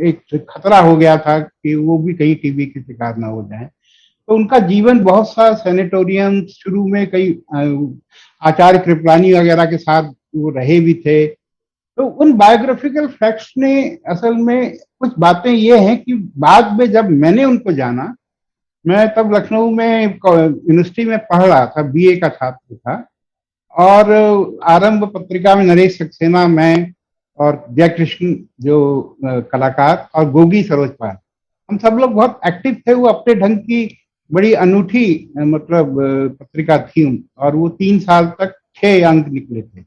एक खतरा हो गया था कि वो भी कहीं टीबी की शिकार ना हो जाए। तो उनका जीवन बहुत सा सैनिटोरियम, शुरू में कई आचार्य कृपलानी वगैरह के साथ वो रहे भी थे। तो उन बायोग्राफिकल फैक्ट्स ने असल में कुछ बातें ये हैं कि बाद में जब मैंने उनको जाना, मैं तब लखनऊ में यूनिवर्सिटी में पढ़ रहा था, बीए का छात्र था, और आरंभ पत्रिका में नरेश सक्सेना, मैं और जयकृष्ण जो कलाकार, और गोगी सरोज पाल, हम सब लोग बहुत एक्टिव थे। वो अपने ढंग की बड़ी अनूठी मतलब पत्रिका थी, और वो 3 साल तक 6 अंक निकले थे।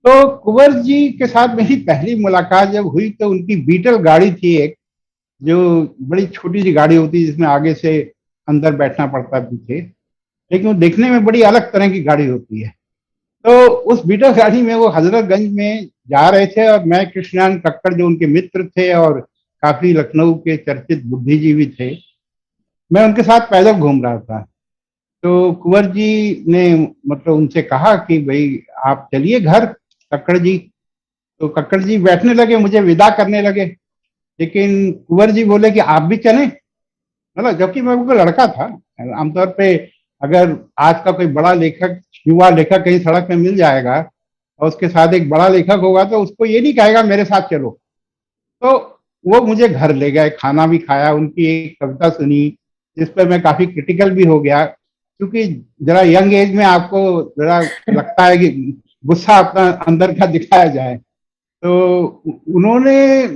तो कुंवर जी के साथ मेरी पहली मुलाकात जब हुई तो उनकी बीटल गाड़ी थी एक, जो बड़ी छोटी सी गाड़ी होती है जिसमें आगे से अंदर बैठना पड़ता है पीछे, लेकिन वो देखने में बड़ी अलग तरह की गाड़ी होती है। तो उस बीटल गाड़ी में वो हजरतगंज में जा रहे थे, और मैं कृष्णान कक्कड़ जो उनके मित्र थे और काफी लखनऊ के चर्चित बुद्धिजीवी थे, मैं उनके साथ पैदल घूम रहा था। तो कुंवर जी ने मतलब उनसे कहा कि भाई आप चलिए घर, कक्कड़ जी। तो कक्कड़ जी बैठने लगे, मुझे विदा करने लगे, लेकिन कुंवर जी बोले कि आप भी चलें। मतलब जबकि मैं वो लड़का था, आमतौर पे अगर आज का कोई बड़ा लेखक, युवा लेखक कहीं सड़क में मिल जाएगा और उसके साथ एक बड़ा लेखक होगा तो उसको ये नहीं कहेगा मेरे साथ चलो। तो वो मुझे घर ले गए, खाना भी खाया, उनकी एक कविता सुनी जिस पर मैं काफी क्रिटिकल भी हो गया, क्योंकि जरा यंग एज में आपको जरा लगता है कि गुस्सा अपना अंदर का दिखाया जाए। तो उन्होंने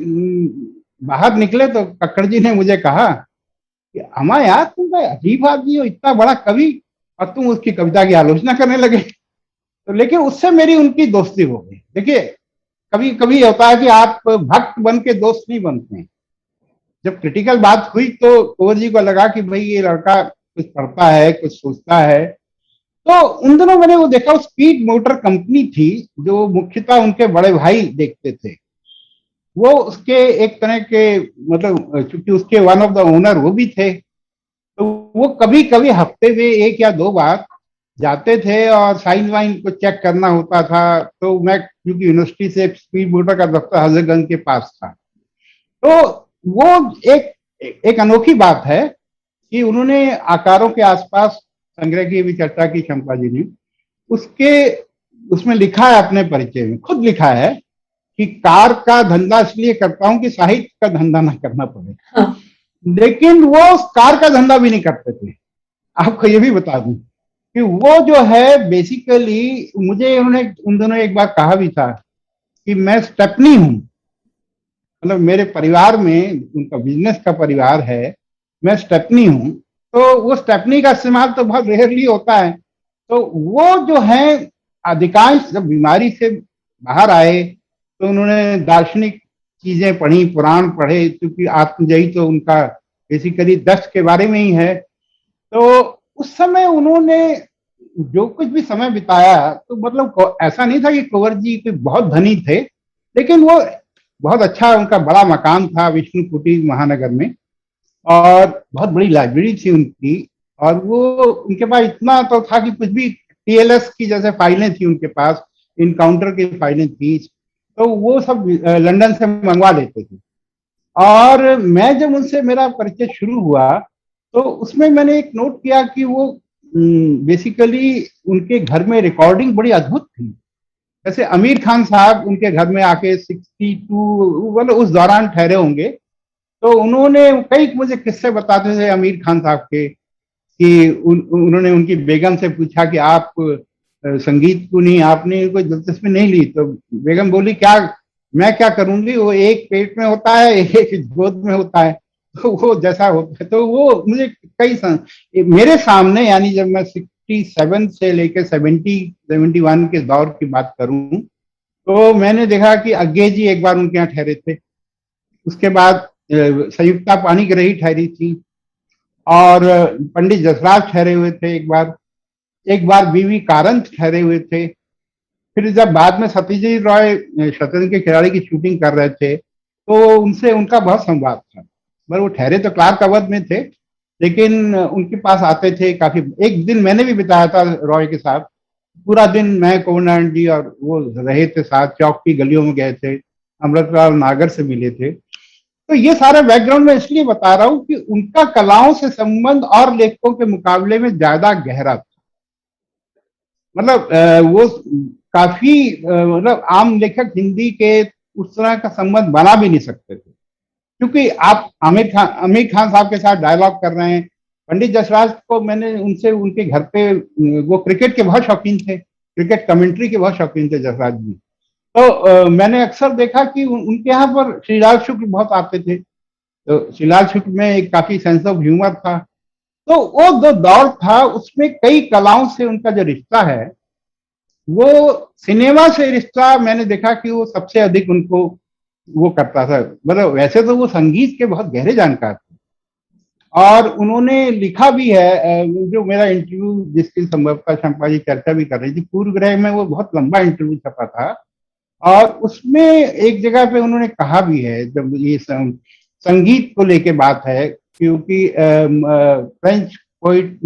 बाहर निकले तो कक्कड़ जी ने मुझे कहा कि अमा यार तुम भाई अजीब आदमी हो, इतना बड़ा कवि और तुम उसकी कविता की आलोचना करने लगे। तो लेकिन उससे मेरी उनकी दोस्ती हो गई। देखिए कभी कभी होता है कि आप भक्त बन के दोस्त नहीं बनते हैं। जब क्रिटिकल बात हुई तो कुंवर जी को लगा कि भाई ये लड़का कुछ पढ़ता है, कुछ सोचता है। तो उन दिनों मैंने वो देखा, स्पीड मोटर कंपनी थी जो मुख्यतः उनके बड़े भाई देखते थे। वो उसके एक तरह के मतलब चूंकि उसके वन ऑफ द ओनर वो भी थे, तो वो कभी कभी हफ्ते में 1 या 2 बार जाते थे और साइन वाइन को चेक करना होता था। तो मैं क्योंकि यूनिवर्सिटी से स्पीड बोटर का दफ्तर हजरतगंज के पास था, तो वो एक एक अनोखी बात है कि उन्होंने आकारों के आसपास संग्रह की भी चर्चा की शंपा जी ने। उसके उसमें लिखा है, अपने परिचय में खुद लिखा है कि कार का धंधा इसलिए करता हूं कि साहित्य का धंधा ना करना पड़े। हाँ। लेकिन वो कार का धंधा भी नहीं करते थे। आपको ये भी बता दूं कि वो जो है बेसिकली, मुझे उन्होंने उन दोनों एक बार कहा भी था कि मैं स्टेपनी हूं। मतलब मेरे परिवार में, उनका बिजनेस का परिवार है, मैं स्टेपनी हूं। तो वो स्टेपनी का इस्तेमाल तो बहुत रेयरली होता है। तो वो जो है अधिकांश जब बीमारी से बाहर आए तो उन्होंने दार्शनिक चीजें पढ़ी, पुराण पढ़े, क्योंकि आत्मजयी तो उनका बेसिकली दस्त के बारे में ही है। तो उस समय उन्होंने जो कुछ भी समय बिताया, तो मतलब ऐसा नहीं था कि कुंवर जी कोई बहुत धनी थे, लेकिन वो बहुत अच्छा, उनका बड़ा मकान था विष्णु कुटी महानगर में, और बहुत बड़ी लाइब्रेरी थी उनकी। और वो उनके पास इतना तो था कि कुछ भी टीएलएस की जैसे फाइलें थी उनके पास, इनकाउंटर की फाइलें थी, तो वो सब लंदन से मंगवा लेते थे। और मैं जब उनसे मेरा परिचय शुरू हुआ तो उसमें मैंने एक नोट किया कि वो बेसिकली उनके घर में रिकॉर्डिंग बड़ी अद्भुत थी। जैसे आमिर खान साहब उनके घर में आके 62 मतलब उस दौरान ठहरे होंगे, तो उन्होंने कई मुझे किस्से बताते थे आमिर खान साहब के कि उन्होंने उनकी बेगम से पूछा कि आप संगीत को नहीं, आपने कोई दिलचस्पी नहीं ली? तो बेगम बोली क्या, मैं क्या करूंगी, वो एक पेट में होता है एक गोद में होता है, तो वो जैसा होता है। तो वो मुझे मेरे सामने, यानी जब मैं 67 से लेकर 71 के दौर की बात करूं, तो मैंने देखा कि अज्ञे जी एक बार उनके यहाँ ठहरे थे, उसके बाद संयुक्ता पाणिग्राही ठहरी थी, और पंडित जसराज ठहरे हुए थे एक बार बीवी कारंत ठहरे हुए थे। फिर जब बाद में सत्यजीत रॉय शतरंज के खिलाड़ी की शूटिंग कर रहे थे तो उनसे उनका बहुत संवाद था। पर वो ठहरे तो क्लार्क अवध में थे, लेकिन उनके पास आते थे काफी। एक दिन मैंने भी बिताया था रॉय के साथ, पूरा दिन मैं, कोवनारायण जी और वो रहे थे साथ, चौक की गलियों में गए थे, अमृतलाल नागर से मिले थे। तो ये सारा बैकग्राउंड मैं इसलिए बता रहा हूँ कि उनका कलाओं से संबंध और लेखकों के मुकाबले में ज्यादा गहरा था। मतलब वो काफी मतलब आम लेखक हिंदी के उस तरह का संबंध बना भी नहीं सकते थे, क्योंकि आप आमिर खान साहब के साथ डायलॉग कर रहे हैं। पंडित जसराज को मैंने उनसे उनके घर पे, वो क्रिकेट के बहुत शौकीन थे, क्रिकेट कमेंट्री के बहुत शौकीन थे जसराज जी। तो मैंने अक्सर देखा कि उनके यहाँ पर श्रीलाल शुक्ल बहुत आते थे, तो श्रीलाल शुक्ल में एक काफी सेंस ऑफ ह्यूमर था। तो वो जो दौर था उसमें कई कलाओं से उनका जो रिश्ता है, वो सिनेमा से रिश्ता मैंने देखा कि वो सबसे अधिक उनको वो करता था। मतलब वैसे तो वो संगीत के बहुत गहरे जानकार थे, और उन्होंने लिखा भी है। जो मेरा इंटरव्यू जिसकी संभवतः शंपा जी चर्चा भी कर रही थी, पूर्व ग्रह में, वो बहुत लंबा इंटरव्यू छपा था, और उसमें एक जगह पे उन्होंने कहा भी है, जब ये संगीत को लेके बात है, क्योंकि फ्रेंच पोइट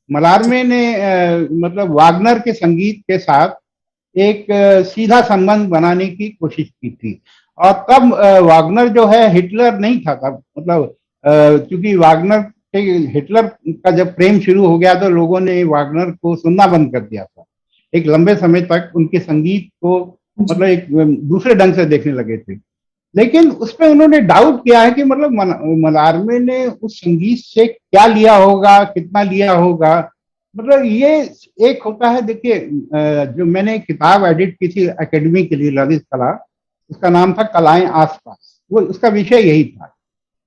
मलारमे ने मतलब वागनर के संगीत के साथ एक सीधा संबंध बनाने की कोशिश की थी। और तब वागनर जो है हिटलर नहीं था तब, मतलब क्योंकि वागनर के हिटलर का जब प्रेम शुरू हो गया तो लोगों ने वागनर को सुनना बंद कर दिया था। एक लंबे समय तक उनके संगीत को मतलब एक दूसरे ढंग से देखने लगे थे। लेकिन उसमें उन्होंने डाउट किया है कि मतलब मलारमे ने उस संगीत से क्या लिया होगा, कितना लिया होगा। मतलब ये एक होता है, देखिए जो मैंने किताब एडिट की थी एकेडमी के लिए, ललित कला, उसका नाम था कलाएं आसपास, वो उसका विषय यही था।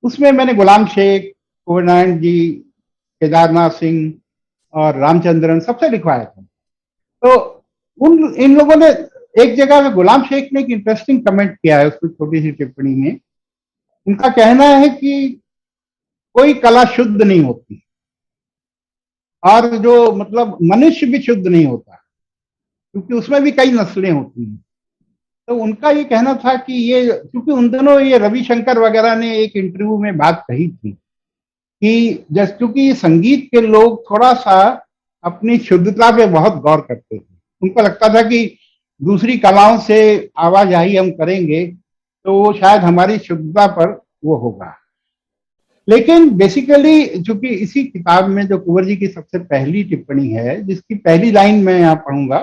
उसमें मैंने गुलाम शेख, कुंवर नारायण जी, केदारनाथ सिंह और रामचंद्रन सबसे लिखवाया था। तो इन लोगों ने एक जगह में, गुलाम शेख ने एक इंटरेस्टिंग कमेंट किया है उसकी छोटी सी टिप्पणी में। उनका कहना है कि कोई कला शुद्ध नहीं होती, और जो मतलब मनुष्य भी शुद्ध नहीं होता, क्योंकि उसमें भी कई नस्लें होती हैं। तो उनका ये कहना था कि ये, क्योंकि उन दिनों ये रविशंकर वगैरह ने एक इंटरव्यू में बात कही थी कि जैसे, क्योंकि संगीत के लोग थोड़ा सा अपनी शुद्धता पे बहुत गौर करते थे। उनको लगता था कि दूसरी कलाओं से आवाजाही हम करेंगे तो वो शायद हमारी शुद्धता पर वो होगा। लेकिन बेसिकली चूंकि इसी किताब में जो कुंवर जी की सबसे पहली टिप्पणी है, जिसकी पहली लाइन मैं यहाँ पढ़ूंगा,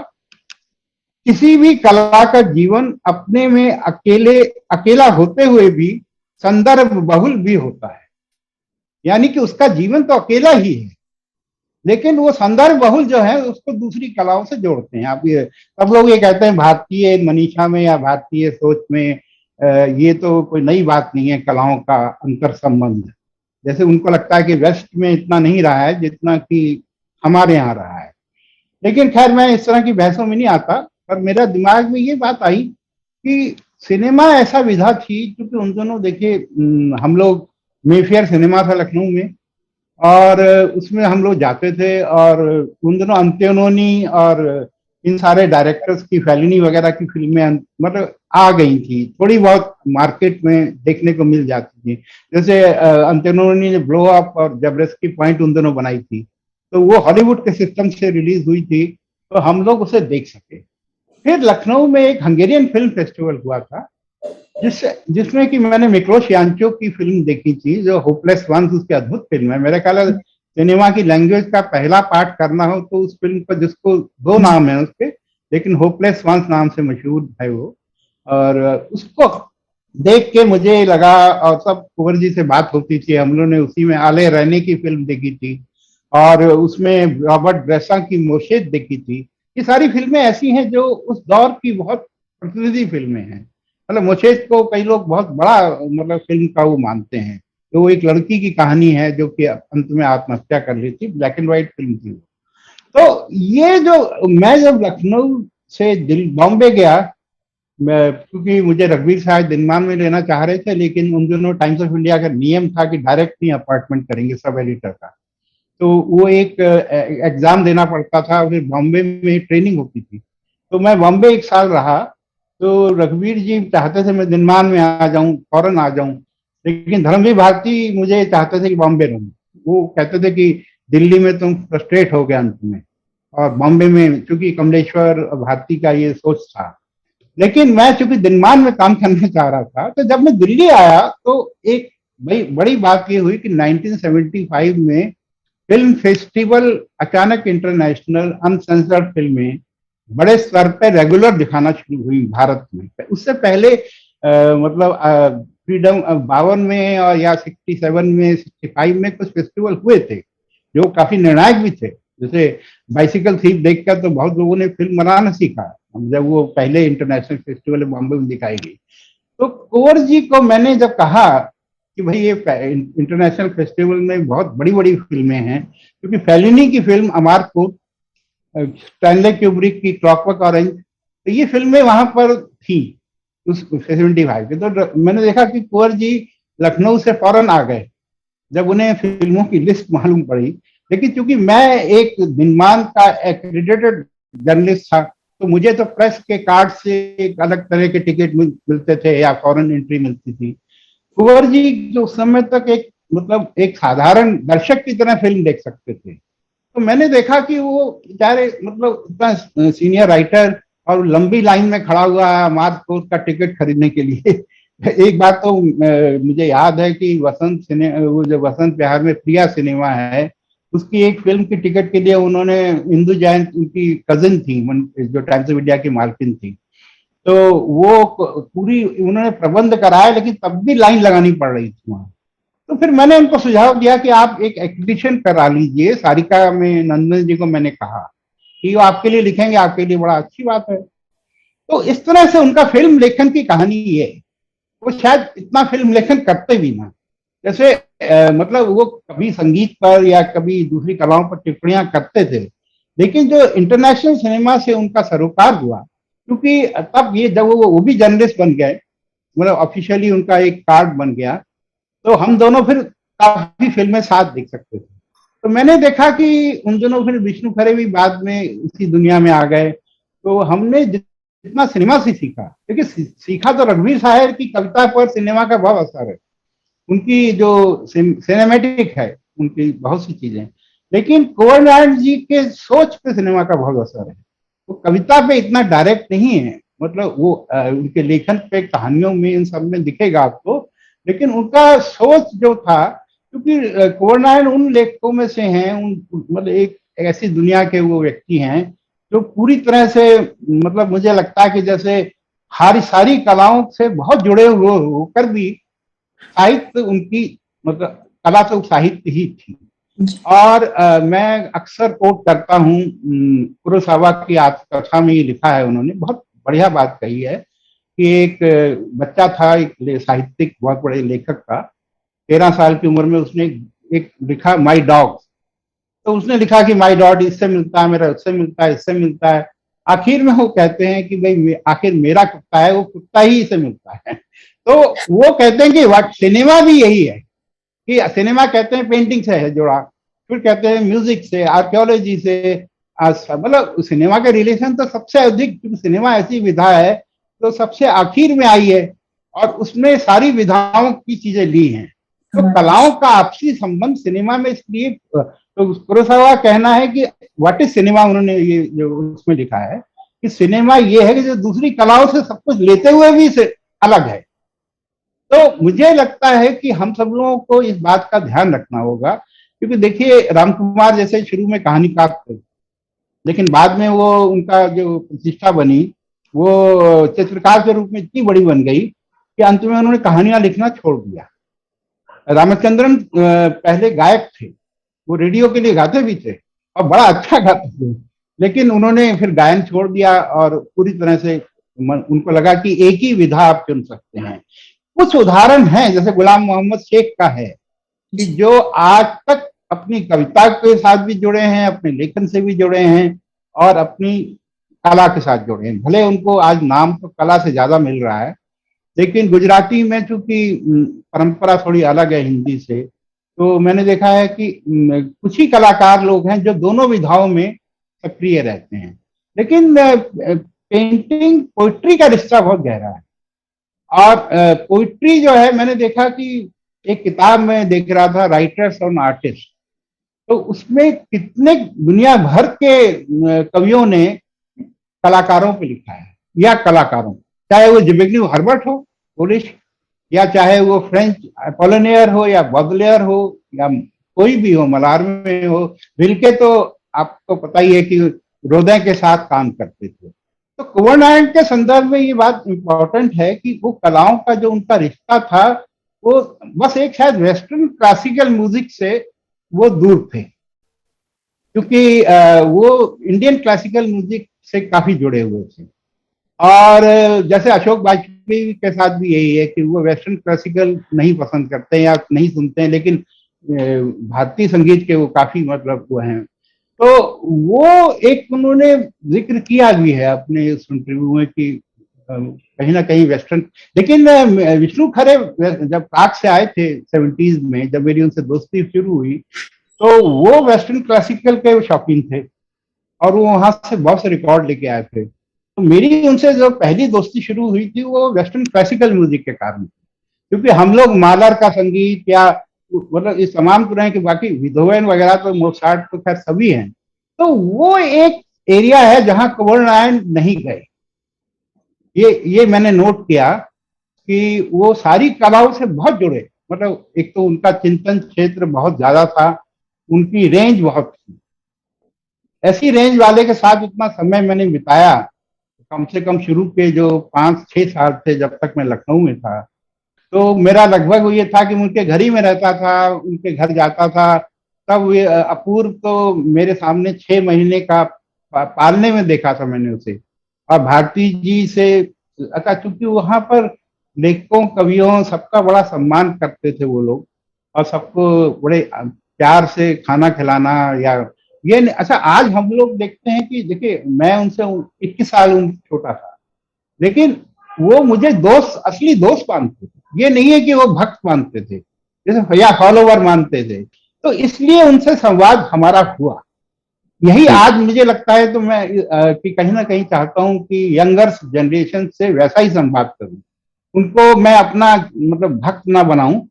किसी भी कला का जीवन अपने में अकेला होते हुए भी संदर्भ बहुल भी होता है। यानी कि उसका जीवन तो अकेला ही है, लेकिन वो संदर्भ बहुल जो है उसको दूसरी कलाओं से जोड़ते हैं। आप ये सब लोग ये कहते हैं भारतीय मनीषा में या भारतीय सोच में ये तो कोई नई बात नहीं है कलाओं का अंतर संबंध। जैसे उनको लगता है कि वेस्ट में इतना नहीं रहा है जितना कि हमारे यहाँ रहा है। लेकिन खैर मैं इस तरह की बहसों में नहीं आता, पर मेरा दिमाग में ये बात आई कि सिनेमा ऐसा विधा थी, क्योंकि उन दोनों देखिए, हम लोग मेफेयर सिनेमा था लखनऊ में, और उसमें हम लोग जाते थे, और उन दोनों अंत्योनोनी और इन सारे डायरेक्टर्स की, फेलिनी वगैरह की फिल्में मतलब आ गई थी, थोड़ी बहुत मार्केट में देखने को मिल जाती थी। जैसे अंत्योनोनी ने ब्लो अप और जबरदस्ती पॉइंट उन दोनों बनाई थी, तो वो हॉलीवुड के सिस्टम से रिलीज हुई थी, तो हम लोग उसे देख सके। फिर लखनऊ में एक हंगेरियन फिल्म फेस्टिवल हुआ था, जिसमें कि मैंने मिक्लोश यांचो की फिल्म देखी थी, जो होपलेस वंस, उसकी अद्भुत फिल्म है। मेरा ख्याल है सिनेमा की लैंग्वेज का पहला पार्ट करना हो तो उस फिल्म पर, जिसको दो नाम है उसके, लेकिन होपलेस वंस नाम से मशहूर है वो, और उसको देख के मुझे लगा, और सब कुंवर जी से बात होती थी, हम लोगों ने उसी में आले रहने की फिल्म देखी थी, और उसमें रॉबर्ट ब्रेसा की मोशेद देखी थी। ये सारी फिल्में ऐसी हैं जो उस दौर की बहुत प्रतिनिधि फिल्में हैं। मतलब मोशेद को कई लोग बहुत बड़ा मतलब फिल्म का वो मानते हैं। तो वो एक लड़की की कहानी है जो कि अंत में आत्महत्या कर ली थी, ब्लैक एंड व्हाइट फिल्म थी। तो ये जो, मैं जब लखनऊ से बॉम्बे गया, क्योंकि मुझे रघुवीर साहब दिनमान में लेना चाह रहे थे, लेकिन उन दिनों टाइम्स ऑफ इंडिया का नियम था कि डायरेक्ट नहीं अपॉइंटमेंट करेंगे सब एडिटर का, तो वो एक एग्जाम देना पड़ता था, फिर बॉम्बे में ट्रेनिंग होती थी। तो मैं बॉम्बे एक साल रहा, तो रघुवीर जी चाहते थे मैं दिनमान में आ जाऊं, फौरन आ जाऊं, लेकिन धर्मवीर भारती मुझे चाहते थे कि बॉम्बे रहूं। वो कहते थे कि दिल्ली में तुम फ्रस्ट्रेट हो गए अंत में, और बॉम्बे में, चूंकि कमलेश्वर भारती का ये सोच था। लेकिन मैं चूंकि दिनमान में काम करना चाह रहा था, तो जब मैं दिल्ली आया तो एक बड़ी बात ये हुई कि 1975 में फिल्म फेस्टिवल अचानक इंटरनेशनल अनसेंसर्ड फिल्में बड़े स्तर पे रेगुलर दिखाना शुरू हुई भारत में। उससे पहले मतलब फ्रीडम 52 में और या 67 में 65 में कुछ फेस्टिवल हुए थे जो काफी निर्णायक भी थे। जैसे बाइसिकल थीफ देखकर तो बहुत लोगों ने फिल्म बनाना सीखा जब वो पहले इंटरनेशनल फेस्टिवल बॉम्बे में दिखाई गई। तो कुंवर जी को मैंने जब कहा कि भाई ये इंटरनेशनल फेस्टिवल में बहुत बड़ी बड़ी फिल्में हैं, क्योंकि फेलिनी की फिल्म अमारकोट, स्टैनले क्यूब्रिक की क्लॉकवर्क ऑरेंज, तो ये फिल्में वहां पर थी उस 75 के। तो मैंने देखा कि कुंवर जी लखनऊ से फौरन आ गए जब उन्हें फिल्मों की लिस्ट मालूम पड़ी। लेकिन चूंकि मैं एक दिनमान का एक्रेडिटेड जर्नलिस्ट था, तो मुझे तो प्रेस के कार्ड से एक अलग तरह के टिकट मिलते थे या फॉरेन एंट्री मिलती थी। कुंवर जी जो उस समय तक एक मतलब एक साधारण दर्शक की तरह फिल्म देख सकते थे। तो मैंने देखा कि वो बेचारे मतलब इतना सीनियर राइटर और लंबी लाइन में खड़ा हुआ है मार्च का टिकट खरीदने के लिए। एक बात तो मुझे याद है कि वो जो वसंत विहार में प्रिया सिनेमा है, उसकी एक फिल्म की टिकट के लिए उन्होंने इंदु जैन, उनकी कजिन थी जो टाइम्स ऑफ इंडिया की मालकिन थी, तो वो पूरी उन्होंने प्रबंध कराया, लेकिन तब भी लाइन लगानी पड़ रही थी वहां। तो फिर मैंने उनको सुझाव दिया कि आप एक एक्सपीडिशन करा लीजिए। सारिका में नंदन जी को मैंने कहा कि वो आपके लिए लिखेंगे, आपके लिए बड़ा अच्छी बात है। तो इस तरह से उनका फिल्म लेखन की कहानी ये। वो शायद इतना फिल्म लेखन करते भी ना, जैसे मतलब वो कभी संगीत पर या कभी दूसरी कलाओं पर टिप्पणियां करते थे, लेकिन जो इंटरनेशनल सिनेमा से उनका सरोकार हुआ, क्योंकि तब ये जब वो भी जर्नलिस्ट बन गए, मतलब ऑफिशियली उनका एक कार्ड बन गया, तो हम दोनों फिर काफी फिल्में साथ देख सकते थे। तो मैंने देखा कि उन दोनों फिर विष्णु खरे भी बाद में इसी दुनिया में आ गए। तो हमने जितना सिनेमा से सीखा, क्योंकि सीखा तो रघुवीर साहब की कविता पर सिनेमा का बहुत असर है, उनकी जो सिनेमेटिक है उनकी बहुत सी चीजें, लेकिन कुंवर नारायण जी के सोच पे सिनेमा का बहुत असर है। वो कविता पे इतना डायरेक्ट नहीं है, मतलब वो उनके लेखन पे, कहानियों में, इन सब में दिखेगा आपको, लेकिन उनका सोच जो था, क्योंकि कुंवर नारायण उन लेखकों में से हैं, उन मतलब एक ऐसी दुनिया के वो व्यक्ति हैं जो पूरी तरह से, मतलब मुझे लगता है कि जैसे हर सारी कलाओं से बहुत जुड़े हुए होकर भी साहित्य उनकी मतलब कला तो साहित्य ही थी। और मैं अक्सर कोट करता हूँ कुरोसावा की आत्मकथा में, ये लिखा है उन्होंने, बहुत बढ़िया बात कही है कि एक बच्चा था, एक साहित्यिक बहुत बड़े लेखक का, 13 साल की उम्र में उसने एक लिखा माई डॉग। तो उसने लिखा कि माई डॉग इससे मिलता है, मेरा उससे मिलता है, इससे मिलता है। आखिर में वो कहते हैं कि भाई आखिर मेरा कुत्ता है, वो कुत्ता ही इसे मिलता है। तो वो कहते हैं कि सिनेमा भी यही है कि सिनेमा कहते हैं पेंटिंग से है जुड़ा, फिर कहते हैं म्यूजिक से, आर्कियोलॉजी से, मतलब सिनेमा के रिलेशन तो सबसे अधिक, सिनेमा ऐसी विधा है तो सबसे आखिर में आई है और उसमें सारी विधाओं की चीजें ली हैं। तो कलाओं का आपसी संबंध सिनेमा में, इसलिए तो कुरोसावा कहना है कि व्हाट इज सिनेमा, उन्होंने ये जो उसमें लिखा है कि सिनेमा ये है कि जो दूसरी कलाओं से सब कुछ लेते हुए भी से अलग है। तो मुझे लगता है कि हम सब लोगों को इस बात का ध्यान रखना होगा, क्योंकि देखिए रामकुमार जैसे शुरू में कहानीकार थे, लेकिन बाद में वो उनका जो प्रतिष्ठा बनी वो चित्रकार के रूप में इतनी बड़ी बन गई कि अंत में उन्होंने कहानियां लिखना छोड़ दिया। रामचंद्रन पहले गायक थे, वो रेडियो के लिए गाते भी थे और बड़ा अच्छा गाते थे, लेकिन उन्होंने फिर गायन छोड़ दिया और पूरी तरह से उनको लगा कि एक ही विधा आप चुन सकते हैं। कुछ उदाहरण हैं, जैसे गुलाम मोहम्मद शेख का है कि जो आज तक अपनी कविता के साथ भी जुड़े हैं, अपने लेखन से भी जुड़े हैं और अपनी कला के साथ जुड़े हैं। भले उनको आज नाम तो कला से ज्यादा मिल रहा है, लेकिन गुजराती में चूंकि परंपरा थोड़ी अलग है हिंदी से, तो मैंने देखा है कि कुछ ही कलाकार लोग हैं जो दोनों विधाओं में सक्रिय रहते हैं। लेकिन पेंटिंग पोइट्री का रिश्ता बहुत गहरा है, और पोइट्री जो है, मैंने देखा कि एक किताब में देख रहा था, राइटर्स ऑन आर्टिस्ट, तो उसमें कितने दुनिया भर के कवियों ने कलाकारों पे लिखा है, या कलाकारों, चाहे वो जिबेग्नी हर्बर्ट हो पोलिश, या चाहे वो फ्रेंच अपोलिनेयर हो, या बॉडलेयर हो, या कोई भी हो, मलार में हो, रिल्के तो आपको पता ही है कि हृदय के साथ काम करते थे। तो कुंवर नारायण के संदर्भ में ये बात इम्पोर्टेंट है कि वो कलाओं का जो उनका रिश्ता था वो बस एक शायद वेस्टर्न क्लासिकल म्यूजिक से वो दूर थे, क्योंकि वो इंडियन क्लासिकल म्यूजिक से काफी जुड़े हुए थे। और जैसे अशोक वाजपेयी के साथ भी यही है कि वो वेस्टर्न क्लासिकल नहीं पसंद करते या नहीं सुनते हैं, लेकिन भारतीय संगीत के वो काफी मतलब वो हैं। तो वो एक उन्होंने जिक्र किया भी है अपने उस इंटरव्यू में कि कहीं ना कहीं वेस्टर्न, लेकिन विष्णु खरे जब प्राग से आए थे 70s में, जब मेरी उनसे दोस्ती शुरू हुई, तो वो वेस्टर्न क्लासिकल के शौकीन थे और वो वहां से बहुत से रिकॉर्ड लेके आए थे। तो मेरी उनसे जो पहली दोस्ती शुरू हुई थी वो वेस्टर्न क्लासिकल म्यूजिक के कारण, क्योंकि हम लोग मालर का संगीत या मतलब इस तमाम तरह के, बाकी विधोवन वगैरह तो मोसार्ट तो खैर सभी हैं, तो वो एक एरिया है जहां कुंवर नारायण नहीं गए। ये मैंने नोट किया कि वो सारी कलाओं से बहुत जुड़े, मतलब एक तो उनका चिंतन क्षेत्र बहुत ज्यादा था, उनकी रेंज बहुत थी। ऐसी रेंज वाले के साथ इतना समय मैंने बिताया, कम से कम शुरू के जो 5-6 साल थे जब तक मैं लखनऊ में था, तो मेरा लगभग ये था कि उनके घर ही में रहता था, उनके घर जाता था। तब ये अपूर्व तो मेरे सामने 6 महीने का पालने में देखा था मैंने उसे। और भारती जी से, अच्छा चूंकि वहां पर लेखकों कवियों सबका बड़ा सम्मान करते थे वो लोग, और सबको बड़े प्यार से खाना खिलाना, या ये अच्छा आज हम लोग देखते हैं कि देखिए मैं उनसे 21 साल छोटा था, लेकिन वो मुझे दोस्त, असली दोस्त मानते थे। ये नहीं है कि वो भक्त मानते थे जैसे या फॉलोवर मानते थे। तो इसलिए उनसे संवाद हमारा हुआ। यही आज मुझे लगता है, तो मैं कि कहीं ना कहीं चाहता हूं कि यंगर जनरेशन से वैसा ही संवाद करूं, उनको मैं अपना मतलब भक्त ना बनाऊं।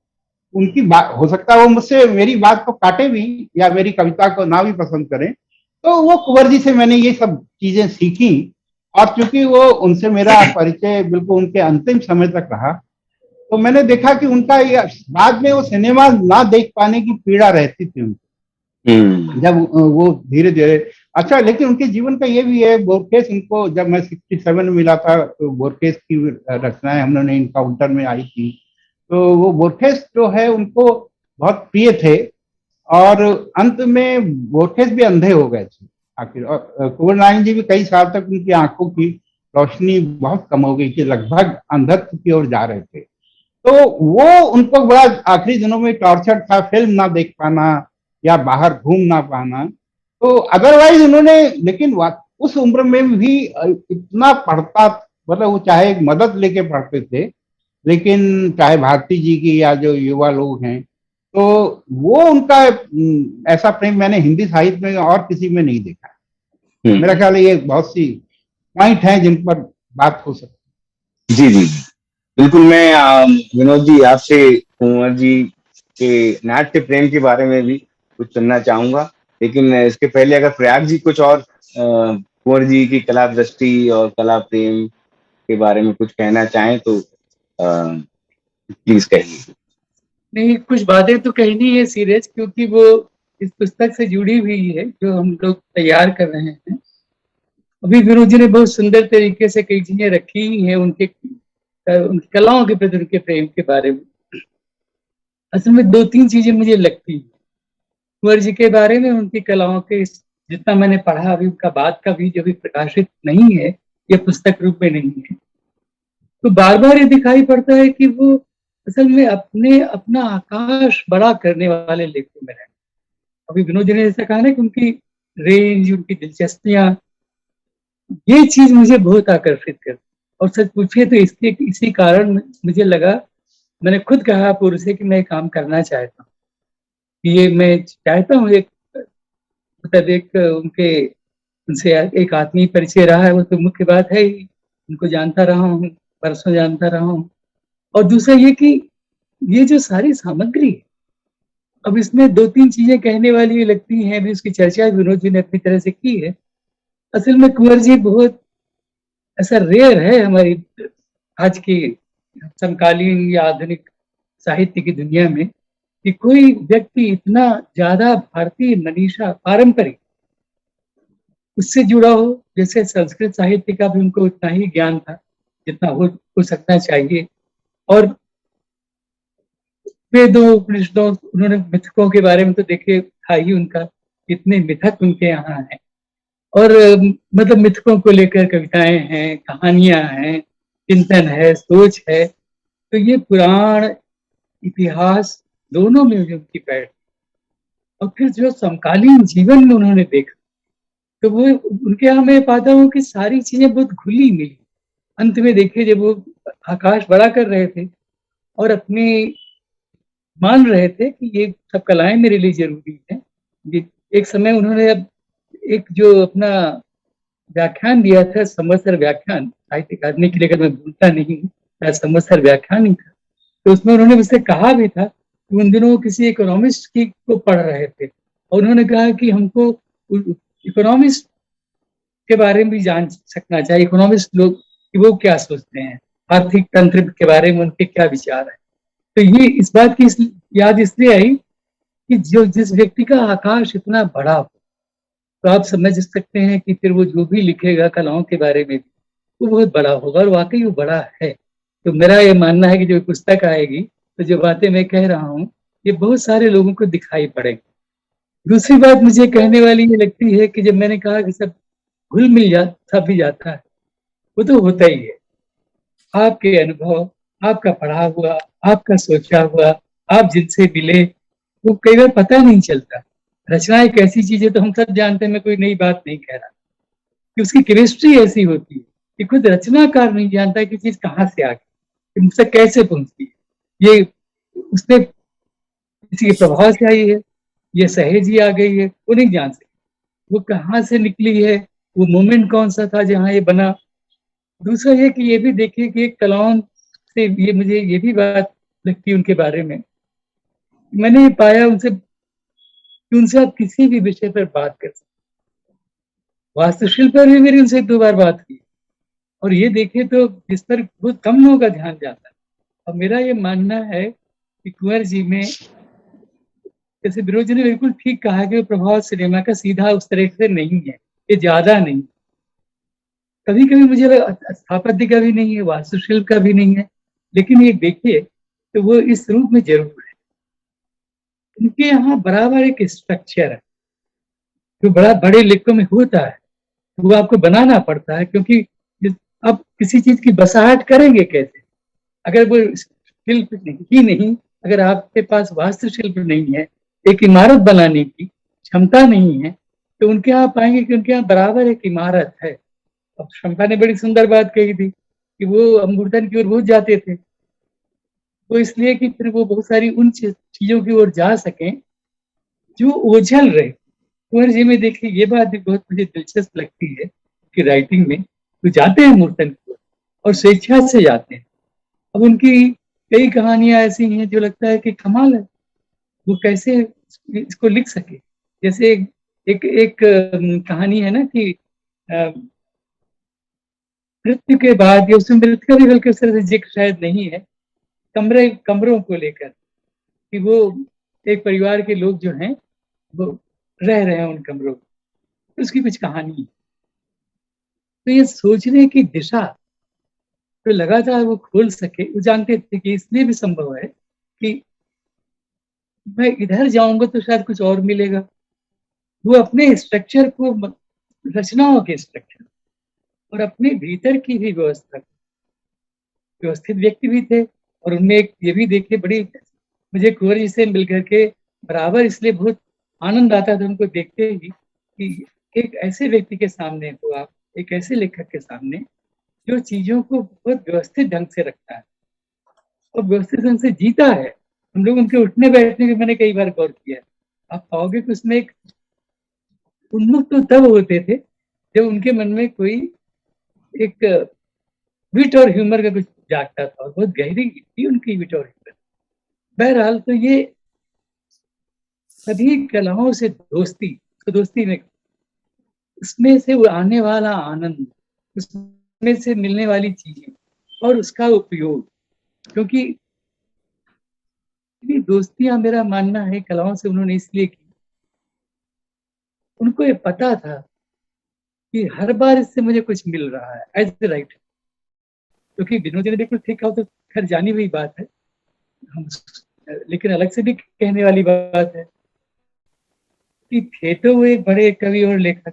उनकी बात हो सकता है वो मुझसे मेरी बात को काटे भी या मेरी कविता को ना भी पसंद करें, तो वो कुंवर जी से मैंने ये सब चीजें सीखी। और चूंकि वो उनसे मेरा परिचय बिल्कुल उनके अंतिम समय तक रहा, तो मैंने देखा कि उनका ये बाद में वो सिनेमा ना देख पाने की पीड़ा रहती थी उनको, जब वो धीरे धीरे। अच्छा, लेकिन उनके जीवन का ये भी है, बोरखेस उनको जब मैं 67 में मिला था, तो बोरखेस की रचनाएं हम लोगों ने इनकाउंटर में आई थी, तो वो बोरखेस जो है उनको बहुत प्रिय थे। और अंत में बोरखेस भी अंधे हो गए थे आखिर, और कुंवर नारायण जी भी कई साल तक उनकी आंखों की रोशनी बहुत कम हो गई थी, लगभग अंधत्व की ओर जा रहे थे। तो वो उनको बड़ा आखिरी दिनों में टॉर्चर था, फिल्म ना देख पाना या बाहर घूम ना पाना। तो अदरवाइज उन्होंने, लेकिन उस उम्र में भी इतना पढ़ता, मतलब वो चाहे मदद लेके पढ़ते थे, लेकिन चाहे भारती जी की या जो युवा लोग हैं, तो वो उनका ऐसा प्रेम मैंने हिंदी साहित्य में और किसी में नहीं देखा। मेरा ख्याल है ये बहुत सी पॉइंट हैं जिन पर बात हो सकती जी जी बिल्कुल। मैं विनोद जी आपसे कुंवर जी के नाट्य प्रेम के बारे में भी कुछ सुनना चाहूंगा, लेकिन इसके पहले अगर प्रयाग जी कुछ और कुंवर जी की कला दृष्टि और कला प्रेम के बारे में कुछ कहना चाहें तो प्लीज कहिए। नहीं, कुछ बातें तो कहनी है सीरियस, क्योंकि वो इस पुस्तक से जुड़ी हुई है जो हम लोग तैयार कर रहे हैं। अभी विनोद जी ने बहुत सुंदर तरीके से कई चीजें रखी ही हैं उनकी कलाओं के प्रति उनके प्रेम के बारे में। असल में 2-3 चीजें मुझे लगती हैं कुंवर जी के बारे में, उनकी कलाओं के जितना मैंने पढ़ा, अभी उनका बाद का भी जो भी प्रकाशित नहीं है, ये पुस्तक रूप में नहीं है, तो बार बार ये दिखाई पड़ता है कि वो असल में अपना आकाश बड़ा करने वाले लेखकों में रहे। अभी विनोद जी ने जैसा कहा ना कि उनकी रेंज, उनकी दिलचस्पियां, ये चीज मुझे बहुत आकर्षित करती। और सच पूछिए तो इसके इसी कारण मुझे लगा, मैंने खुद कहा पूर्व से कि मैं काम करना चाहता हूँ। ये मैं चाहता हूँ एक मतलब एक उनसे एक आत्मीय परिचय रहा है, वो तो मुख्य बात है ही, उनको जानता रहा हूँ, बरसों जानता रहा हूँ। और दूसरा ये कि ये जो सारी सामग्री है, अब इसमें 2-3 चीजें कहने वाली लगती हैं, अभी उसकी चर्चा विनोद जी ने अपनी तरह से की है। असल में कुंवर जी बहुत ऐसा रेयर है हमारी आज की समकालीन या आधुनिक साहित्य की दुनिया में कि कोई व्यक्ति इतना ज्यादा भारतीय मनीषा, पारंपरिक उससे जुड़ा हो। जैसे संस्कृत साहित्य का भी उनको उतना ही ज्ञान था जितना हो सकना चाहिए। और वेदों उपनिषदों, उन्होंने मिथकों के बारे में तो देखे था ही उनका, इतने मिथक उनके यहाँ हैं। और मतलब मिथकों को लेकर कविताएं हैं, कहानियां हैं, चिंतन है, सोच है। तो ये पुराण इतिहास दोनों में उनकी बैठ। और फिर जो समकालीन जीवन में उन्होंने देखा, तो वो उनके यहाँ मैं पाता हूँ कि सारी चीजें बहुत घुली मिली। अंत में देखिए, जब वो आकाश बड़ा कर रहे थे और अपनी मान रहे थे कि ये सब कलाएं मेरे लिए जरूरी है। एक समय उन्होंने अब एक जो अपना व्याख्यान दिया था, संवत्सर व्याख्यान साहित्य अकादमी के लिए, अगर मैं भूलता नहीं हूँ, संवत्सर व्याख्यान ही था। तो उसमें उन्होंने मुझसे कहा भी था कि उन दिनों किसी इकोनॉमिस्ट की को पढ़ रहे थे और उन्होंने कहा कि हमको इकोनॉमिस्ट के बारे में भी जान सकना चाहिए, इकोनॉमिस्ट लोग कि वो क्या सोचते हैं, आर्थिक तंत्र के बारे में उनके क्या विचार है। तो ये इस बात की याद इसलिए आई कि जो जिस व्यक्ति का आकाश इतना बड़ा हो, तो आप समझ सकते हैं कि फिर वो जो भी लिखेगा कलाओं के बारे में भी, वो बहुत बड़ा होगा। और वाकई वो बड़ा है। तो मेरा ये मानना है कि जो पुस्तक आएगी, तो जो बातें मैं कह रहा हूँ, ये बहुत सारे लोगों को दिखाई पड़ेगी। दूसरी बात मुझे कहने वाली ये लगती है कि जब मैंने कहा कि सब घुल मिल जाता भी जाता है, वो तो होता ही है। आपके अनुभव, आपका पढ़ा हुआ, आपका सोचा हुआ, आप जिनसे मिले, वो कई बार पता नहीं चलता। रचना एक ऐसी चीज है, तो हम सब जानते हैं, मैं कोई नई बात नहीं कह रहा, कि उसकी केमिस्ट्री ऐसी होती है कि खुद रचनाकार नहीं जानता कि चीज कहाँ से आ गई, मुझसे कैसे पहुंचती है। ये उसने किसी के प्रभाव से आई है, ये सहेज ही आ गई है, वो नहीं जान सकते वो कहाँ से निकली है, वो मोमेंट कौन सा था जहाँ ये बना। दूसरा ये कि ये भी देखिए कि एक कलाओं से ये मुझे ये भी बात लगती है उनके बारे में, मैंने ये पाया उनसे कि उनसे आप किसी भी विषय पर बात कर सकते। वास्तुशिल्प पर भी मेरी उनसे 2 बार बात की, और ये देखे तो जिस पर बहुत कम लोगों का ध्यान जाता है। और मेरा ये मानना है कि कुंवर जी में, जैसे विरोध जी ने बिल्कुल ठीक कहा कि वो प्रभाव सिनेमा का सीधा उस तरह से नहीं है, ये ज्यादा नहीं। कभी कभी मुझे लगा स्थापत्य का भी नहीं है, वास्तुशिल्प का भी नहीं है, लेकिन ये देखिए तो वो इस रूप में जरूर है। उनके यहाँ बराबर एक स्ट्रक्चर है जो बड़ा बड़े लेखों में होता है, वो आपको बनाना पड़ता है, क्योंकि आप किसी चीज की बसाहट करेंगे कैसे अगर वो शिल्प ही नहीं, अगर आपके पास वास्तुशिल्प नहीं है, एक इमारत बनाने की क्षमता नहीं है, तो उनके यहाँ पाएंगे कि उनके यहाँ बराबर एक इमारत है। अब शंपा ने बड़ी सुंदर बात कही थी कि वो अमूर्तन की ओर बहुत जाते थे, तो इसलिए कि फिर वो बहुत सारी उन चीजों की ओर जा सकें जो ओझल रहे। कुंवर जी में देखिए ये बात भी बहुत मुझे दिलचस्प लगती है कि राइटिंग में तो जाते हैं मूर्तन की ओर और स्वेच्छा से जाते हैं। अब उनकी कई कहानियां ऐसी हैं जो लगता है कि कमाल है, वो कैसे इसको लिख सके। जैसे एक कहानी है ना कि मृत्यु के बाद, या उसमें मृत्यु का भी बल्कि उस तरह से जिक्र शायद नहीं है, कमरों को लेकर कि वो एक परिवार के लोग जो हैं वो रह रहे हैं उन कमरों में, तो उसकी कुछ कहानी है। तो ये सोचने की दिशा तो लगातार वो खोल सके, वो जानते थे कि इसलिए भी संभव है कि मैं इधर जाऊंगा तो शायद कुछ और मिलेगा। वो अपने स्ट्रक्चर को, रचनाओं के स्ट्रक्चर और अपने भीतर की भी व्यवस्था, व्यवस्थित व्यक्ति भी थे। और उनमें एक ये भी देखे, बड़ी मुझे कुंवर जी से मिलकर के बराबर इसलिए बहुत आनंद आता था उनको देखते ही कि एक ऐसे व्यक्ति के सामने हो आप, एक ऐसे लेखक के सामने जो चीजों को बहुत व्यवस्थित ढंग से रखता है और व्यवस्थित ढंग से जीता है। हम लोग उनके उठने बैठने के मैंने कई बार गौर किया, आप पाओगे कि उसमें एक उन्मुख तो तब होते थे जब उनके मन में कोई एक विट और ह्यूमर का कुछ जागता था, और बहुत गहरी थी उनकी विट और ह्यूमर। बहरहाल तो ये सभी कलाओं से दोस्ती, तो दोस्ती में उसमें से वो आने वाला आनंद, उसमें से मिलने वाली चीजें और उसका उपयोग, क्योंकि दोस्तियां मेरा मानना है कलाओं से उन्होंने इसलिए की, उनको ये पता था कि हर बार इससे मुझे कुछ मिल रहा है एज द राइट। क्योंकि विनोद जी ने बिल्कुल ठीक कहा, तो खैर जानी हुई बात है, हम लेकिन अलग से भी कहने वाली बात है कि थे तो वो एक बड़े कवि और लेखक।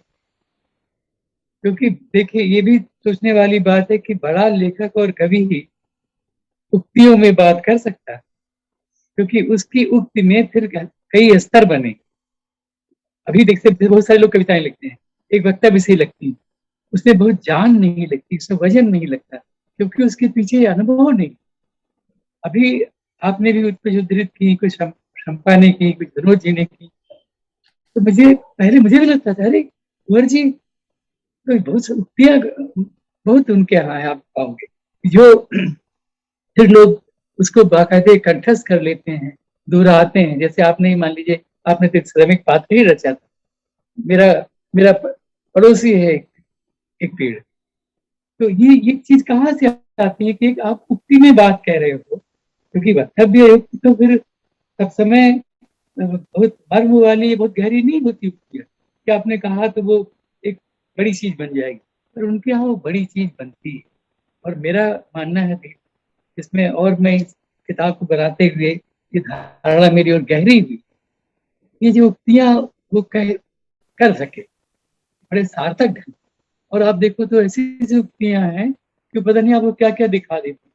क्योंकि देखिए ये भी सोचने वाली बात है कि बड़ा लेखक और कवि ही उक्तियों में बात कर सकता है, क्योंकि उसकी उक्ति में फिर कई स्तर बने। अभी देखते बहुत सारे लोग कविताएं लिखते हैं, एक वक्ता भी सही लगती है, उसमें बहुत जान नहीं लगती, उसमें वजन नहीं लगता, क्योंकि उसके पीछे अनुभव नहीं। अभी आपने भी कुछ उद्धृत की, कुछ शंपा ने की, कुछ विनोद जी ने की, तो मुझे भी लगता था अरे कुंवर जी तो बहुत उक्तियां बहुत उनके यहाँ है, आप पाओगे जो फिर लोग उसको बाकायदे कंठस्थ कर लेते हैं, दोहराते हैं। जैसे आपने ही मान लीजिए, आपने तो श्रमिक पात्र ही रचा था। मेरा मेरा पड़ोसी है एक पेड़। तो ये चीज कहाँ से आती है कि आप उक्ति में बात कह रहे हो, क्योंकि वक्तव्य तो फिर सब समय बहुत मर्म वाली, बहुत गहरी नहीं होती उक्तियां कि आपने कहा तो वो एक बड़ी चीज बन जाएगी, पर उनके यहाँ वो बड़ी चीज बनती है। और मेरा मानना है कि इसमें, और मैं इस किताब को बनाते हुए ये धारणा मेरी और गहरी हुई, ये जो उक्तियां वो कर सके बड़े सार्थक ढंग। और आप देखो तो ऐसी ऐसी उक्तियां हैं कि पता नहीं आपको क्या क्या दिखा देती।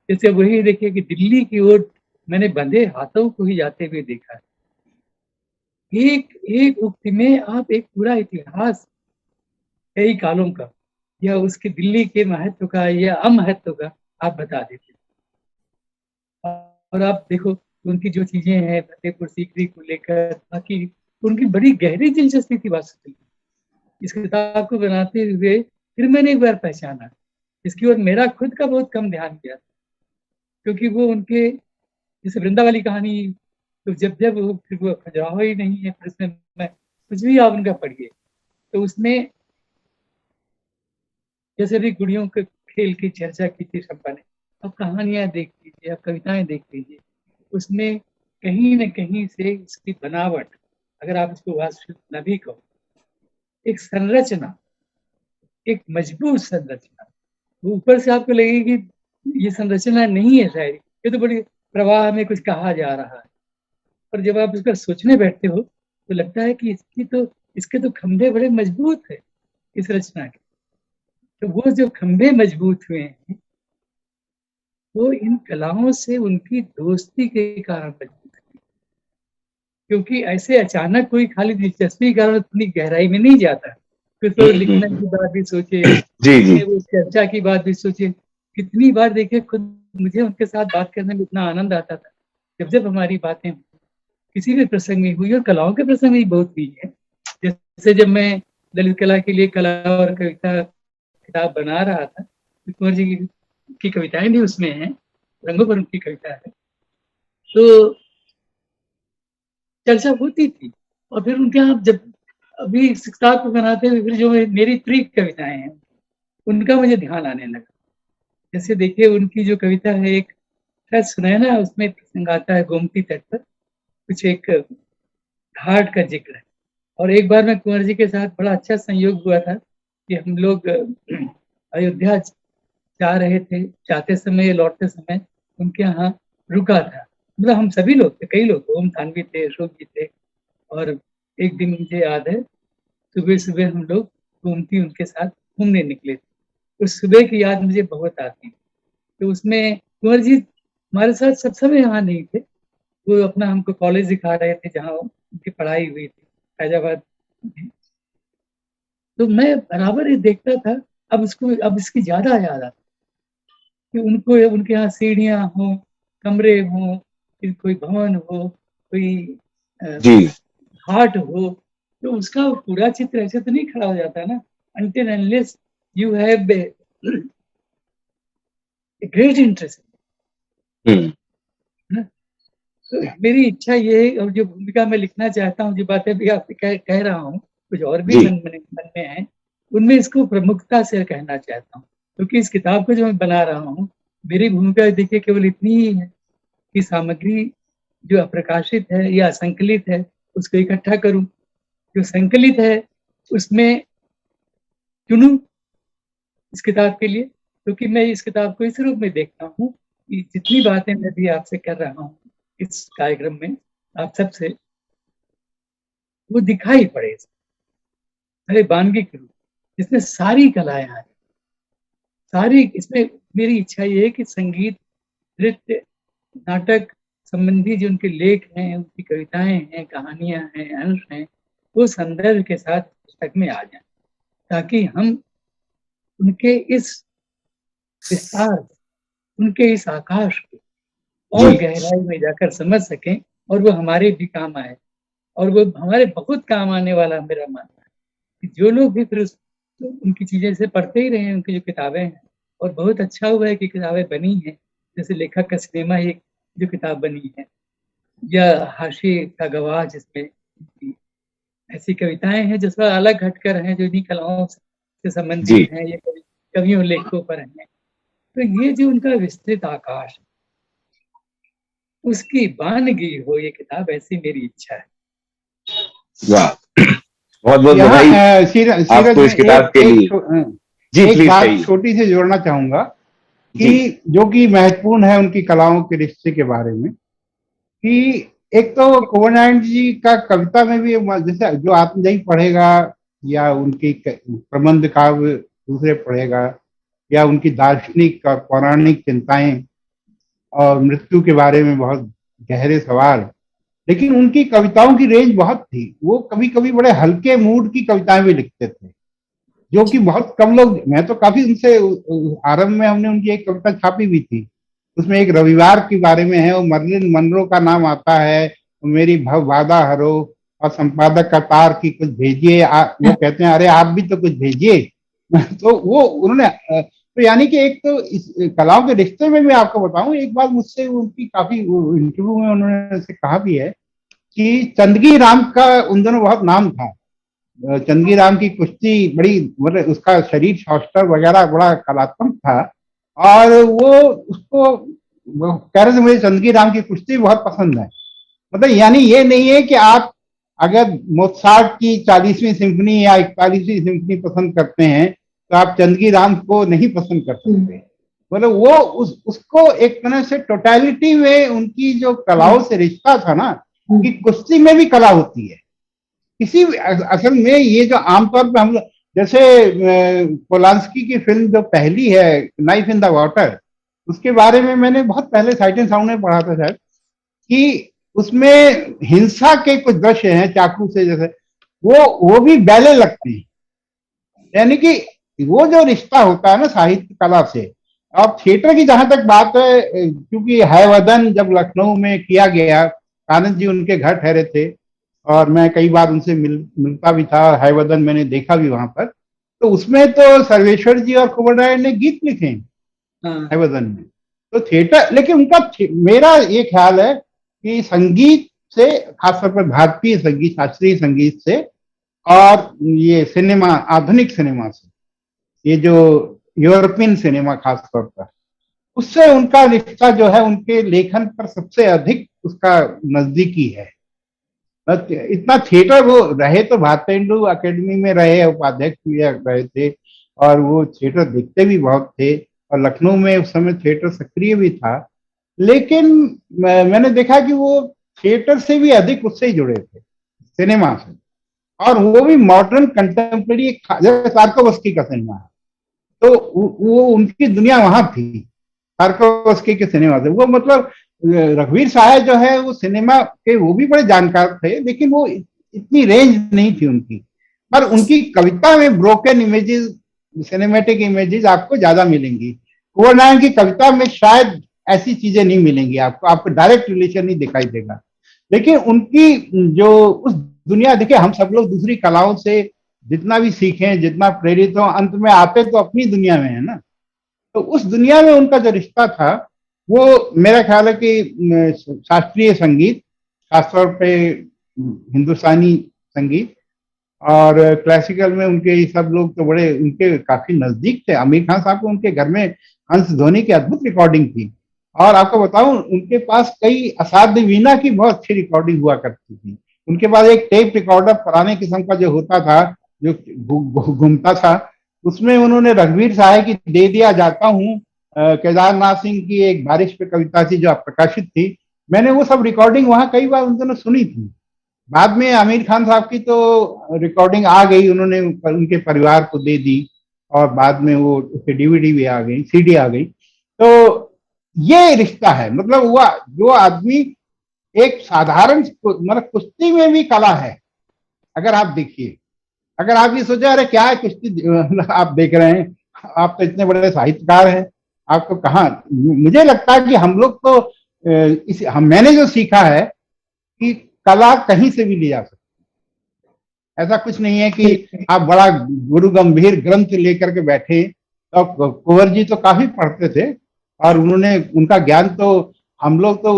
जैसे वही देखिए कि दिल्ली की ओर मैंने बंधे हाथों को ही जाते हुए देखा। एक एक उक्ति में आप एक पूरा इतिहास कई कालों का या उसके दिल्ली के महत्व का या अमहत्व का आप बता देते। और आप देखो उनकी जो चीजें हैं फतेहपुर सीकरी को लेकर, बाकी उनकी बड़ी गहरी दिलचस्पी थी वास्तविक। इस किताब को बनाते हुए फिर मैंने एक बार पहचाना, इसकी ओर मेरा खुद का बहुत कम ध्यान गया, क्योंकि वो उनके जैसे वृंदा वाली कहानी, तो जब जब वो फिर वो खजुराहो ही नहीं है, फिर उसमें मैं कुछ भी आप उनका पढ़िए तो उसमें जैसे भी गुड़ियों के खेल की चर्चा की थी शंपा ने, अब कहानियां देख लीजिए, अब कविताएं देख लीजिए, उसमें कहीं न कहीं से इसकी बनावट, अगर आप इसको वास्तविक न भी कहो, एक संरचना, एक मजबूत संरचना, वो ऊपर से आपको लगेगी ये संरचना नहीं है शायरी, ये तो बड़ी प्रवाह में कुछ कहा जा रहा है। और जब आप इस पर सोचने बैठते हो तो लगता है कि इसके तो खंभे बड़े मजबूत है इस रचना के। तो वो जो खंभे मजबूत हुए हैं वो इन कलाओं से उनकी दोस्ती के कारण मजबूत है, क्योंकि ऐसे अचानक कोई खाली दिलचस्पी के कारण इतनी गहराई में नहीं जाता। फिर तो लिखने की बात भी सोचे, वो चर्चा की बात भी सोचे। कितनी बार देखिए खुद मुझे उनके साथ बात करने में इतना आनंद आता था जब जब हमारी बातें किसी भी प्रसंग में हुई, और कलाओं के प्रसंग में बहुत हुई है। जैसे जब मैं ललित कला के लिए कला और कविता किताब बना रहा था, कुंवर जी की कविताएं भी उसमें हैं, रंगों पर उनकी कविता है, तो चर्चा होती थी। और फिर उनके यहाँ जब अभी इस किताब को बनाते हुए फिर जो मेरी प्रिय कविताएं हैं उनका मुझे ध्यान आने लगा। जैसे देखिए उनकी जो कविता है, एक शायद सुनाया ना, उसमें प्रसंग आता है गोमती तट पर, कुछ एक घाट का जिक्र है। और एक बार मैं कुंवर जी के साथ बड़ा अच्छा संयोग हुआ था कि हम लोग अयोध्या जा रहे थे, जाते समय लौटते समय उनके यहाँ रुका था। मतलब हम सभी लोग थे, कई लोग, ओम थानवी थे, अशोक जी थे, और एक दिन मुझे याद है सुबह सुबह हम लोग गोमती उनके साथ घूमने निकले थे। उस सुबह की याद मुझे बहुत आती। तो उसमें कुंवर जी हमारे साथ सब समय यहाँ नहीं थे, वो अपना हमको कॉलेज दिखा रहे थे जहाँ उनकी पढ़ाई हुई थी, फैजाबाद में। तो मैं बराबर ही देखता था, अब इसकी ज्यादा याद आती कि उनको उनके यहाँ सीढ़ियाँ हो, कमरे हो, फिर कोई भवन हो, कोई घाट हो, तो उसका पूरा चित्र ऐसे तो नहीं खड़ा हो जाता ना, until unless you have a great interest। तो मेरी इच्छा ये है, और जो भूमिका मैं लिखना चाहता हूँ, जो बातें भी आपसे कह रहा हूँ, कुछ और भी मन में है, उनमें इसको प्रमुखता से कहना चाहता हूँ। क्योंकि इस किताब को जो मैं बना रहा हूँ, मेरी भूमिका देखिए केवल इतनी ही है कि सामग्री जो अप्रकाशित है या असंकलित है उसको इकट्ठा करूं। जो संकलित है उसमें चुनूं इस किताब के लिए, क्योंकि मैं इस किताब को इस रूप में देखता हूँ कि जितनी बातें मैं भी आपसे कर रहा हूँ इस कार्यक्रम में आप सबसे, वो दिखाई पड़े अरे बानगी के रूप, जिसमें सारी कलाएं आ सारी। इसमें मेरी इच्छा ये है कि संगीत, नृत्य, नाटक संबंधी जो उनके लेख हैं, उनकी कविताएं हैं, कहानियां हैं, अंश हैं, वो संदर्भ के साथ पुस्तक में आ जाएं, ताकि हम उनके इस विस्तार, उनके इस आकाश को और गहराई में जाकर समझ सकें और वो हमारे भी काम आए, और वो हमारे बहुत काम आने वाला मेरा मानना है कि जो लोग भी फिर उनकी चीजें से पढ़ते ही रहे, उनकी जो किताबें हैं। और बहुत अच्छा हुआ है कि किताबें बनी हैं, जैसे लेखक का सिनेमा एक जो किताब बनी है, या हाशिए का गवाह, जिसमें ऐसी कविताएं हैं जो थोड़ा अलग हटकर हैं, जो इन्हीं कलाओं से संबंधित हैं, या कवियों लेखकों पर हैं। तो ये जो उनका विस्तृत आकाश, उसकी बानगी हो ये किताब, ऐसी मेरी इच्छा है। वाह, बहुत बहुत बधाई आपको इस किताब के लिए। जी, एक बात छोटी सी जोड़ना चाहूंगा कि जो कि महत्वपूर्ण है उनकी कलाओं के रिश्ते के बारे में, कि एक तो कुंवर नारायण जी का कविता में भी, जैसे जो आत्मजयी पढ़ेगा या उनकी प्रबंध काव्य दूसरे पढ़ेगा, या उनकी दार्शनिक और पौराणिक चिंताएं और मृत्यु के बारे में बहुत गहरे सवाल, लेकिन उनकी कविताओं की रेंज बहुत थी। वो कभी कभी बड़े हल्के मूड की कविताएं भी लिखते थे, जो कि बहुत कम लोग, मैं तो काफी उनसे आरंभ में हमने उनकी एक कविता छापी भी थी, उसमें एक रविवार के बारे में है, वो मर्लिन मनरो का नाम आता है, मेरी भव वादा हरो, और संपादक कतार की कुछ भेजिए, वो कहते हैं अरे आप भी तो कुछ भेजिए। तो वो उन्होंने, तो यानी कि एक तो इस कलाओं के रिश्ते में मैं आपको बताऊं, एक बात मुझसे उनकी काफी इंटरव्यू में उन्होंने से कहा भी है कि चंदगी राम का उन दिनों बहुत नाम था। चंदगी राम की कुश्ती बड़ी, मतलब उसका शरीर शौष्टर वगैरह बड़ा कलात्मक था, और वो उसको कह रहे थे मुझे चंदगी राम की कुश्ती बहुत पसंद है। मतलब यानी ये नहीं है कि आप अगर मोत्सार्ट की 40वीं सिम्फनी या 41वीं सिम्फनी पसंद करते हैं तो आप चंदगी राम को नहीं पसंद कर सकते। मतलब वो उसको एक तरह से टोटलिटी में उनकी जो कलाओं से रिश्ता था ना, कि कुश्ती में भी कला होती है। किसी असल में ये जो आमतौर पे हम, जैसे पोलांस्की की फिल्म जो पहली है नाइफ इन द वाटर, उसके बारे में मैंने बहुत पहले साइट एंड साउंड में पढ़ा था शायद, कि उसमें हिंसा के कुछ दृश्य हैं चाकू से, जैसे वो भी बैले लगते हैं। यानी कि वो जो रिश्ता होता है ना साहित्य कला से। अब थिएटर की जहां तक बात है, क्योंकि हैवदन जब लखनऊ में किया गया, आनंद जी उनके घर ठहरे थे और मैं कई बार उनसे मिलता भी था, हैवदन मैंने देखा भी वहां पर। तो उसमें तो सर्वेश्वर जी और कुंवर नारायण ने गीत लिखे हैवदन में। तो थिएटर, लेकिन उनका मेरा ये ख्याल है कि संगीत से, खासतौर पर भारतीय संगीत, शास्त्रीय संगीत से, और ये सिनेमा, आधुनिक सिनेमा से, ये जो यूरोपियन सिनेमा खासतौर पर, उससे उनका रिश्ता जो है उनके लेखन पर सबसे अधिक उसका नजदीकी है। इतना थिएटर वो रहे, तो भारतेंदु अकेडमी में रहे, उपाध्यक्ष भी रहे थे, और वो थिएटर देखते भी बहुत थे, और लखनऊ में उस समय थिएटर सक्रिय भी था। लेकिन मैंने देखा कि वो थिएटर से भी अधिक उससे ही जुड़े थे, सिनेमा से, और वो भी मॉडर्न कंटेम्प्रेरी, तारकोवस्की का सिनेमा है, तो वो उनकी दुनिया वहां थी तारकोवस्की के सिनेमा से। वो मतलब रघुवीर साहब जो है वो सिनेमा के वो भी बड़े जानकार थे, लेकिन वो इतनी रेंज नहीं थी उनकी, पर उनकी कविता में ब्रोकन इमेजेस, सिनेमैटिक इमेजेस आपको ज्यादा मिलेंगी। कुंवर नारायण की कविता में शायद ऐसी चीजें नहीं मिलेंगी आपको डायरेक्ट रिलेशन नहीं दिखाई देगा। लेकिन उनकी जो उस दुनिया, देखिए हम सब लोग दूसरी कलाओं से जितना भी सीखें, जितना प्रेरित हो, अंत में आते तो अपनी दुनिया में है ना। तो उस दुनिया में उनका जो रिश्ता था, वो मेरा ख्याल है कि शास्त्रीय संगीत, खासतौर पे हिंदुस्तानी संगीत, और क्लासिकल में उनके सब लोग तो बड़े उनके काफी नजदीक थे। आमिर खान साहब को उनके घर में हंस ध्वनि की अद्भुत रिकॉर्डिंग थी, और आपको बताऊं उनके पास कई असाध्य वीणा की बहुत अच्छी रिकॉर्डिंग हुआ करती थी। उनके पास एक टेप रिकॉर्डर पुराने किस्म का जो होता था, जो घूमता था, उसमें उन्होंने रघुवीर सहाय की दे दिया जाता हूँ, केदारनाथ सिंह की एक बारिश पे कविता थी जो प्रकाशित थी, मैंने वो सब रिकॉर्डिंग वहां कई बार उन दोनों सुनी थी। बाद में आमिर खान साहब की तो रिकॉर्डिंग आ गई, उन्होंने उनके परिवार को दे दी और बाद में वो उसके डीवीडी भी आ गई, सीडी आ गई। तो ये रिश्ता है, मतलब हुआ जो आदमी एक साधारण मतलब कुश्ती में भी कला है। अगर आप देखिए, अगर आप ये सोचे अरे क्या है कुश्ती आप देख रहे हैं, आप तो इतने बड़े साहित्यकार हैं, आपको कहाँ, मुझे लगता है कि हम लोग तो मैंने जो सीखा है कि कला कहीं से भी ली जा सकती है। ऐसा कुछ नहीं है कि आप बड़ा गुरु गंभीर ग्रंथ लेकर के बैठे। तो कुंवर जी तो काफी पढ़ते थे और उन्होंने उनका ज्ञान तो हम लोग तो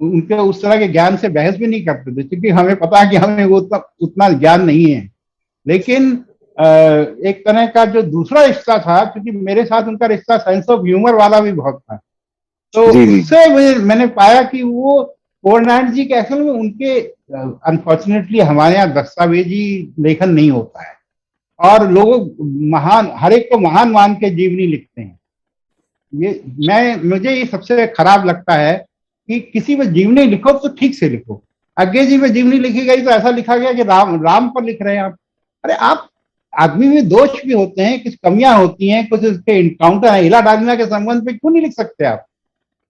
उनके उस तरह के ज्ञान से बहस भी नहीं करते थे, क्योंकि हमें पता है कि हमें वो उतना ज्ञान नहीं है। लेकिन एक तरह का जो दूसरा रिश्ता था, क्योंकि मेरे साथ उनका रिश्ता सेंस ऑफ ह्यूमर वाला भी बहुत था, तो उससे मैंने पाया कि वो कुंवर नारायण जी के असल में उनके अनफॉर्चुनेटली हमारे यहाँ दस्तावेजी लेखन नहीं होता है और लोग महान, हर एक को महान मान के जीवनी लिखते हैं। मुझे ये सबसे खराब लगता है कि किसी में जीवनी लिखो तो ठीक से लिखो। अज्ञे जी में जीवनी लिखी गई तो ऐसा लिखा गया कि राम पर लिख रहे हैं आप। अरे आप, आदमी में दोष भी होते हैं, कुछ कमियां होती हैं, कुछ उसके इनकाउंटर है, हिला डालना के संबंध पे क्यों नहीं लिख सकते आप,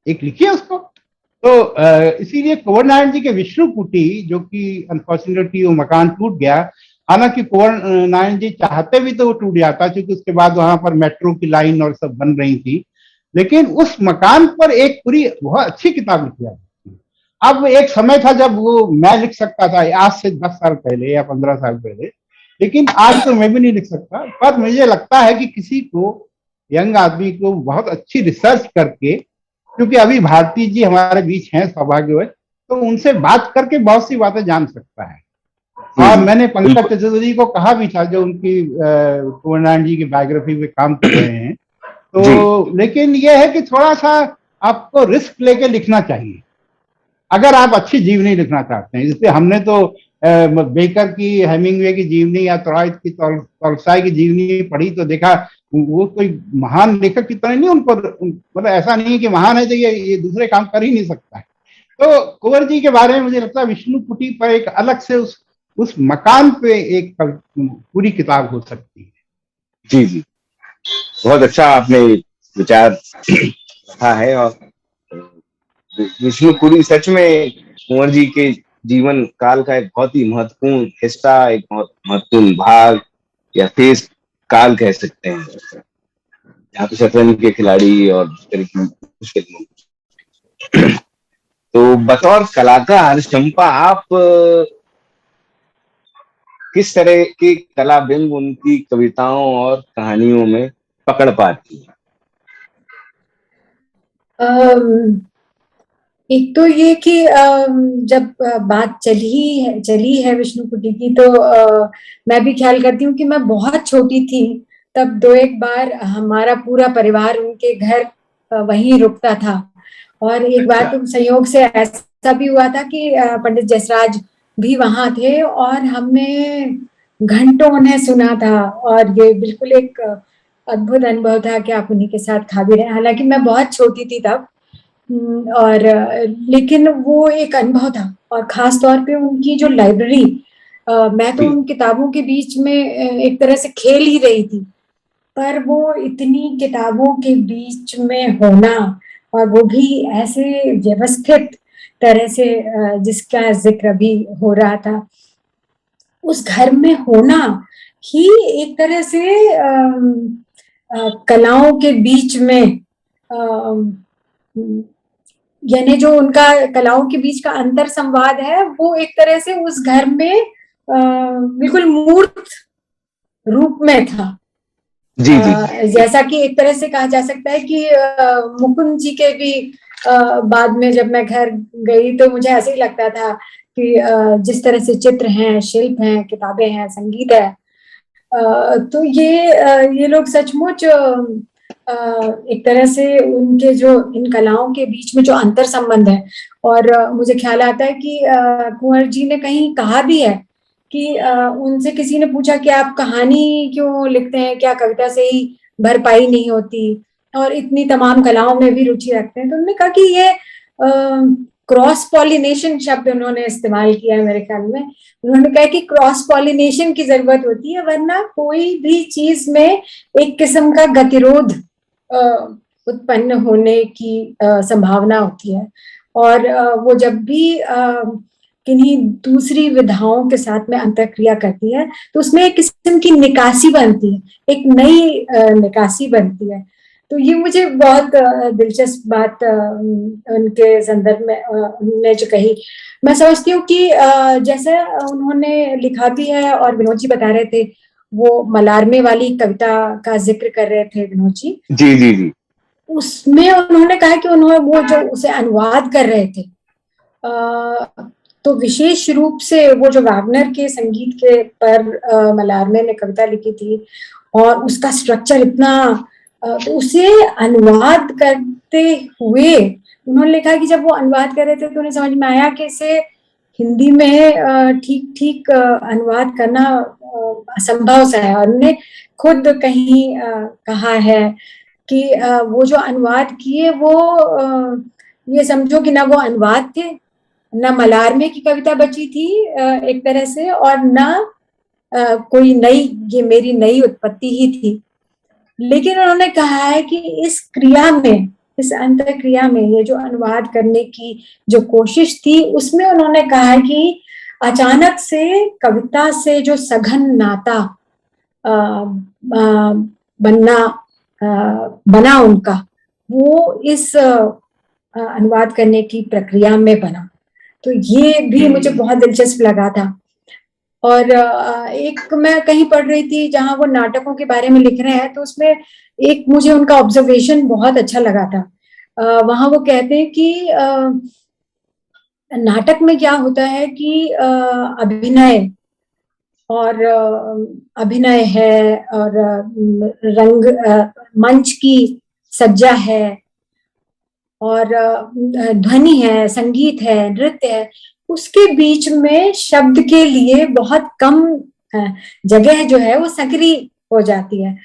एक लिखिए उसको। तो इसीलिए कुंवर नारायण जी के विष्णु कुटी, जो कि अनफॉर्चुनेटली वो मकान टूट गया, हालांकि कुंवर नारायण जी चाहते भी तो वो टूट जाता, क्योंकि उसके बाद वहां पर मेट्रो की लाइन और सब बन रही थी, लेकिन उस मकान पर एक पूरी बहुत अच्छी किताब लिखी जाती थी। अब एक समय था जब वो मैं लिख सकता था, आज से 10 साल पहले या 15 साल पहले, लेकिन आज तो मैं भी नहीं लिख सकता। पर मुझे लगता है कि किसी को, यंग आदमी को बहुत अच्छी रिसर्च करके, क्योंकि अभी भारती जी हमारे बीच हैं सौभाग्यवश, तो उनसे बात करके बहुत सी बातें जान सकता है। और मैंने पंकज चतुर्वेदी को कहा भी था, जो उनकी कुंवर नारायण जी की बायोग्राफी में काम कर रहे हैं, तो लेकिन यह है कि थोड़ा सा आपको रिस्क लेके लिखना चाहिए अगर आप अच्छी जीवनी लिखना चाहते हैं। इसलिए हमने तो बेकर की, हेमिंगवे की जीवनी या टॉल्स्टॉय की जीवनी पढ़ी तो देखा वो कोई महान लेखक की तरह नहीं, उनको मतलब ऐसा नहीं है कि महान है तो ये दूसरे काम कर ही नहीं सकता है। तो कुंवर जी के बारे में मुझे लगता है विष्णु कुटी पर एक अलग से उस मकान पे एक पूरी किताब हो सकती है। जी जी, बहुत अच्छा आपने विचार रखा है। और विष्णु कुटी सच में कुंवर जी के जीवन काल का एक बहुत ही महत्वपूर्ण हिस्सा, एक बहुत महत्वपूर्ण भाग या फेज काल कह सकते हैं, यहाँ पे शतरंज के खिलाड़ी और तो बतौर कलाकार चंपा, आप किस तरह की कला बिंब उनकी कविताओं और कहानियों में पकड़ पाती है? एक तो ये कि जब बात चली है विष्णु कुटी की, तो मैं भी ख्याल करती हूँ कि मैं बहुत छोटी थी तब दो एक बार हमारा पूरा परिवार उनके घर वहीं रुकता था। और एक बार तो संयोग से ऐसा भी हुआ था कि पंडित जसराज भी वहां थे और हमने घंटों उन्हें सुना था, और ये बिल्कुल एक अद्भुत अनुभव था कि आप उन्हीं के साथ खा भी रहे। हालांकि मैं बहुत छोटी थी तब, और लेकिन वो एक अनुभव था। और खास तौर पे उनकी जो लाइब्रेरी, मैं तो उन किताबों के बीच में एक तरह से खेल ही रही थी, पर वो इतनी किताबों के बीच में होना, और वो भी ऐसे व्यवस्थित तरह से जिसका जिक्र भी हो रहा था, उस घर में होना ही एक तरह से कलाओं के बीच में, यानी जो उनका कलाओं के बीच का अंतर संवाद है, वो एक तरह से उस घर में बिल्कुल मूर्त रूप में था। जी जी। जैसा कि एक तरह से कहा जा सकता है कि मुकुंद जी के भी बाद में जब मैं घर गई तो मुझे ऐसे ही लगता था कि जिस तरह से चित्र हैं, शिल्प हैं, किताबें हैं, संगीत है, तो ये लोग सचमुच एक तरह से उनके जो इन कलाओं के बीच में जो अंतर संबंध है। और मुझे ख्याल आता है कि कुंवर जी ने कहीं कहा भी है कि उनसे किसी ने पूछा कि आप कहानी क्यों लिखते हैं, क्या कविता से ही भरपाई नहीं होती और इतनी तमाम कलाओं में भी रुचि रखते हैं? तो उन्होंने कहा कि ये क्रॉस पॉलिनेशन शब्द उन्होंने इस्तेमाल किया है मेरे ख्याल में। उन्होंने कहा कि क्रॉस पॉलिनेशन की जरूरत होती है, वरना कोई भी चीज में एक किस्म का गतिरोध उत्पन्न होने की संभावना होती है। और वो जब भी किन्हीं दूसरी विधाओं के साथ में अंतःक्रिया करती है तो उसमें एक किस्म की निकासी बनती है, एक नई निकासी बनती है। तो ये मुझे बहुत दिलचस्प बात उनके संदर्भ में उन्होंने जो कही, मैं समझती हूँ कि जैसा उन्होंने लिखा भी है और विनोद जी बता रहे थे, वो मलारमे वाली कविता का जिक्र कर रहे थे विनोद जी। जी जी जी। उसमें उन्होंने कहा कि उन्होंने वो जो उसे अनुवाद कर रहे थे, तो विशेष रूप से वो जो वागनर के संगीत के पर मलारमे ने कविता लिखी थी और उसका स्ट्रक्चर इतना, तो उसे अनुवाद करते हुए उन्होंने लिखा कि जब वो अनुवाद कर रहे थे तो उन्हें समझ में आया कि इसे हिंदी में ठीक ठीक अनुवाद करना असंभव सा है। और उन्होंने खुद कहीं कहा है कि वो जो अनुवाद किए वो ये समझो कि ना वो अनुवाद थे, न मलारमे की कविता बची थी एक तरह से, और न कोई नई, ये मेरी नई उत्पत्ति ही थी। लेकिन उन्होंने कहा है कि इस क्रिया में, इस अंतर क्रिया में, ये जो अनुवाद करने की जो कोशिश थी उसमें उन्होंने कहा है कि अचानक से कविता से जो सघन नाता बना उनका, वो इस अनुवाद करने की प्रक्रिया में बना। तो ये भी मुझे बहुत दिलचस्प लगा था। और एक मैं कहीं पढ़ रही थी जहां वो नाटकों के बारे में लिख रहे हैं, तो उसमें एक मुझे उनका ऑब्जर्वेशन बहुत अच्छा लगा था। वहां वो कहते हैं कि नाटक में क्या होता है कि अभिनय और अभिनय है और रंग, मंच की सज्जा है और ध्वनि है, संगीत है, नृत्य है, उसके बीच में शब्द के लिए बहुत कम जगह जो है वो सक्रिय हो जाती है।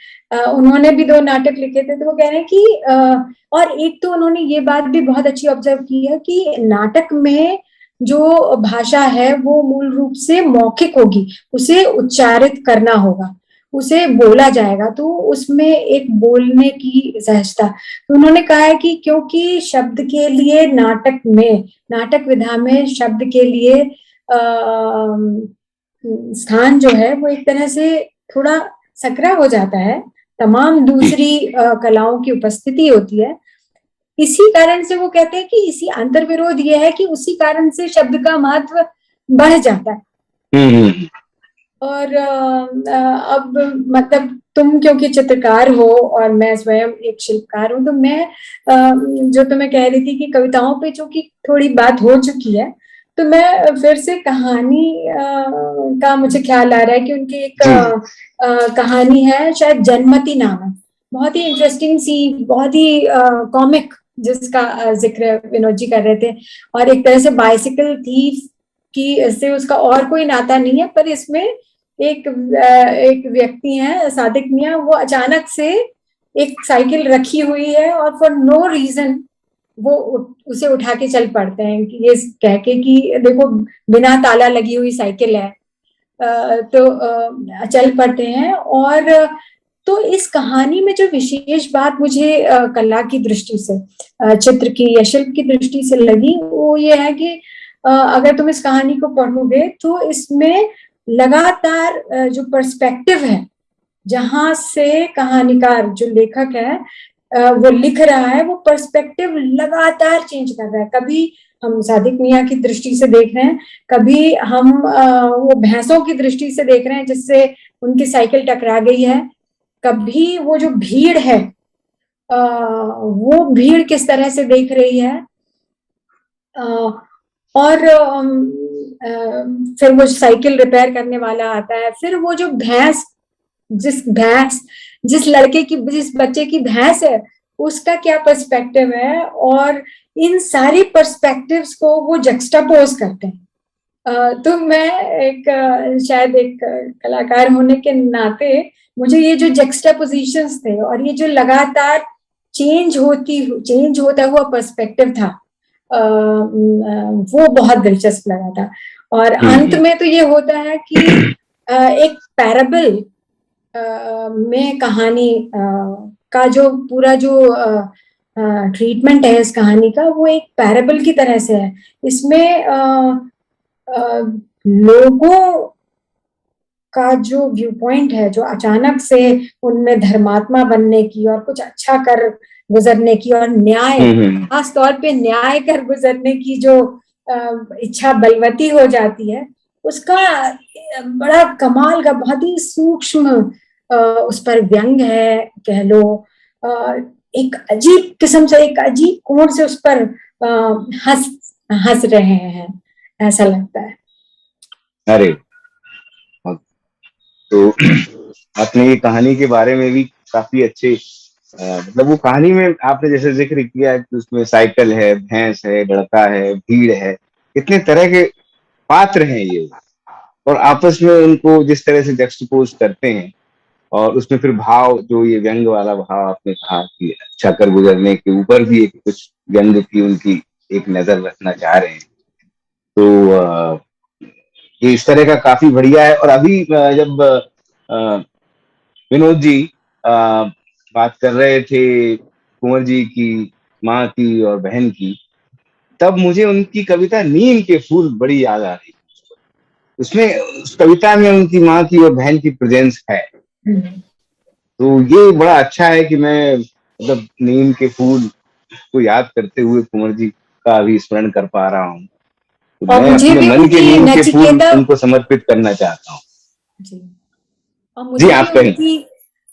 उन्होंने भी 2 नाटक लिखे थे, तो वो कह रहे हैं कि और एक तो उन्होंने ये बात भी बहुत अच्छी ऑब्जर्व की है कि नाटक में जो भाषा है वो मूल रूप से मौखिक होगी, उसे उच्चारित करना होगा, उसे बोला जाएगा, तो उसमें एक बोलने की सहजता। तो उन्होंने कहा है कि क्योंकि शब्द के लिए नाटक में, नाटक विधा में शब्द के लिए स्थान जो है वो एक तरह से थोड़ा सकरा हो जाता है, तमाम दूसरी कलाओं की उपस्थिति होती है। इसी कारण से वो कहते हैं कि इसी अंतर विरोध ये है कि उसी कारण से शब्द का महत्व बढ़ जाता है। और अब मतलब तुम क्योंकि चित्रकार हो और मैं स्वयं एक शिल्पकार हूँ, तो मैं जो तुम्हें कह रही थी कि कविताओं पे चूंकि थोड़ी बात हो चुकी है, तो मैं फिर से कहानी का मुझे ख्याल आ रहा है कि उनकी एक कहानी है, शायद जन्मति नाम है, बहुत ही इंटरेस्टिंग सी, बहुत ही कॉमिक, जिसका जिक्र विनोद जी कर रहे थे। और एक तरह से बाइसिकल थीफ की से उसका और कोई नाता नहीं है, पर इसमें एक व्यक्ति है, सादिक मियां, वो अचानक से एक साइकिल रखी हुई है और फॉर नो रीजन वो उसे उठा के चल पड़ते हैं कि ये कह के कि देखो बिना ताला लगी हुई साइकिल है, तो चल पड़ते हैं। और तो इस कहानी में जो विशेष बात मुझे कला की दृष्टि से, चित्र की या शिल्प की दृष्टि से लगी, वो ये है कि अगर तुम इस कहानी को पढ़ोगे तो इसमें लगातार जो पर्सपेक्टिव है, जहां से कहानीकार, जो लेखक है, वो लिख रहा है, वो पर्सपेक्टिव लगातार चेंज कर रहा है। कभी हम सादिक मियां की दृष्टि से देख रहे हैं, कभी हम वो भैंसों की दृष्टि से देख रहे हैं जिससे उनकी साइकिल टकरा गई है, कभी वो जो भीड़ है वो भीड़ किस तरह से देख रही है, और फिर वो साइकिल रिपेयर करने वाला आता है, फिर वो जो भैंस, जिस लड़के की, जिस बच्चे की भैंस है, उसका क्या पर्सपेक्टिव है, और इन सारी पर्सपेक्टिव्स को वो जक्स्टापोज करते हैं। तो मैं एक शायद एक कलाकार होने के नाते मुझे ये जो जेक्स्टापोजिशंस थे और ये जो लगातार चेंज होता हुआ पर्सपेक्टिव था, वो बहुत दिलचस्प लगा था। और अंत में तो ये होता है कि एक पैराबल में कहानी का जो पूरा जो ट्रीटमेंट है इस कहानी का, वो एक पैराबल की तरह से है। इसमें लोगों का जो व्यू पॉइंट है, जो अचानक से उनमें धर्मात्मा बनने की और कुछ अच्छा कर गुजरने की और न्याय, खास तौर पे न्याय कर गुजरने की जो इच्छा बलवती हो जाती है, उसका बड़ा कमाल का बहुत ही सूक्ष्म उस पर व्यंग है कह लो। एक अजीब किस्म से, एक अजीब कोण से उस पर हंस रहे हैं, ऐसा लगता है। अरे, तो आपने ये कहानी के बारे में भी काफी अच्छे मतलब वो कहानी में आपने जैसे जिक्र किया कि उसमें साइकिल है, भैंस है, लड़का है, भीड़ है, इतने तरह के पात्र हैं ये, और आपस में उनको जिस तरह से जक्सपोज करते हैं, और उसमें फिर भाव, जो ये व्यंग वाला भाव आपने कहा कि अच्छा कर गुजरने के ऊपर भी एक कुछ व्यंग की उनकी एक नजर रखना चाह रहे हैं, तो ये इस तरह का काफी बढ़िया है। और अभी जब विनोद जी बात कर रहे थे कुंवर जी की माँ की और बहन की, तब मुझे उनकी कविता नीम के फूल बड़ी याद आ रही। उसमें उस कविता में उनकी माँ की और बहन की प्रेजेंस है, तो ये बड़ा अच्छा है कि मैं मतलब नीम के फूल को याद करते हुए कुंवर जी का अभी स्मरण कर पा रहा हूँ। तो और मैं मुझे अपने भी मन के नीम के फूल उनको समर्पित करना चाहता हूँ। जी, और मुझे भी उनकी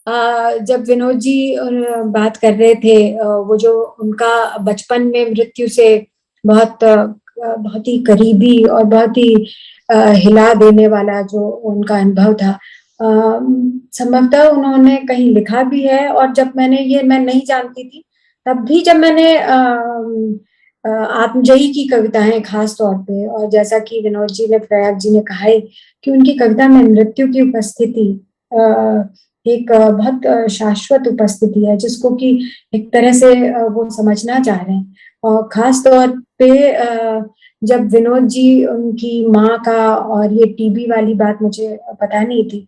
जब विनोद जी बात कर रहे थे, वो जो उनका बचपन में मृत्यु से बहुत ही करीबी और बहुत ही हिला देने वाला जो उनका अनुभव था, संभवतः उन्होंने कहीं लिखा भी है। और जब मैं नहीं जानती थी, तब भी जब मैंने आत्मजयी की कविताएं खास तौर पे, और जैसा कि विनोद जी ने, प्रयाग जी ने कहा है कि उनकी कविता में मृत्यु की उपस्थिति एक बहुत शाश्वत उपस्थिति है, जिसको कि एक तरह से वो समझना चाह रहे हैं। और खास तौर पे जब विनोद जी उनकी माँ का, और ये टीबी वाली बात मुझे पता नहीं थी,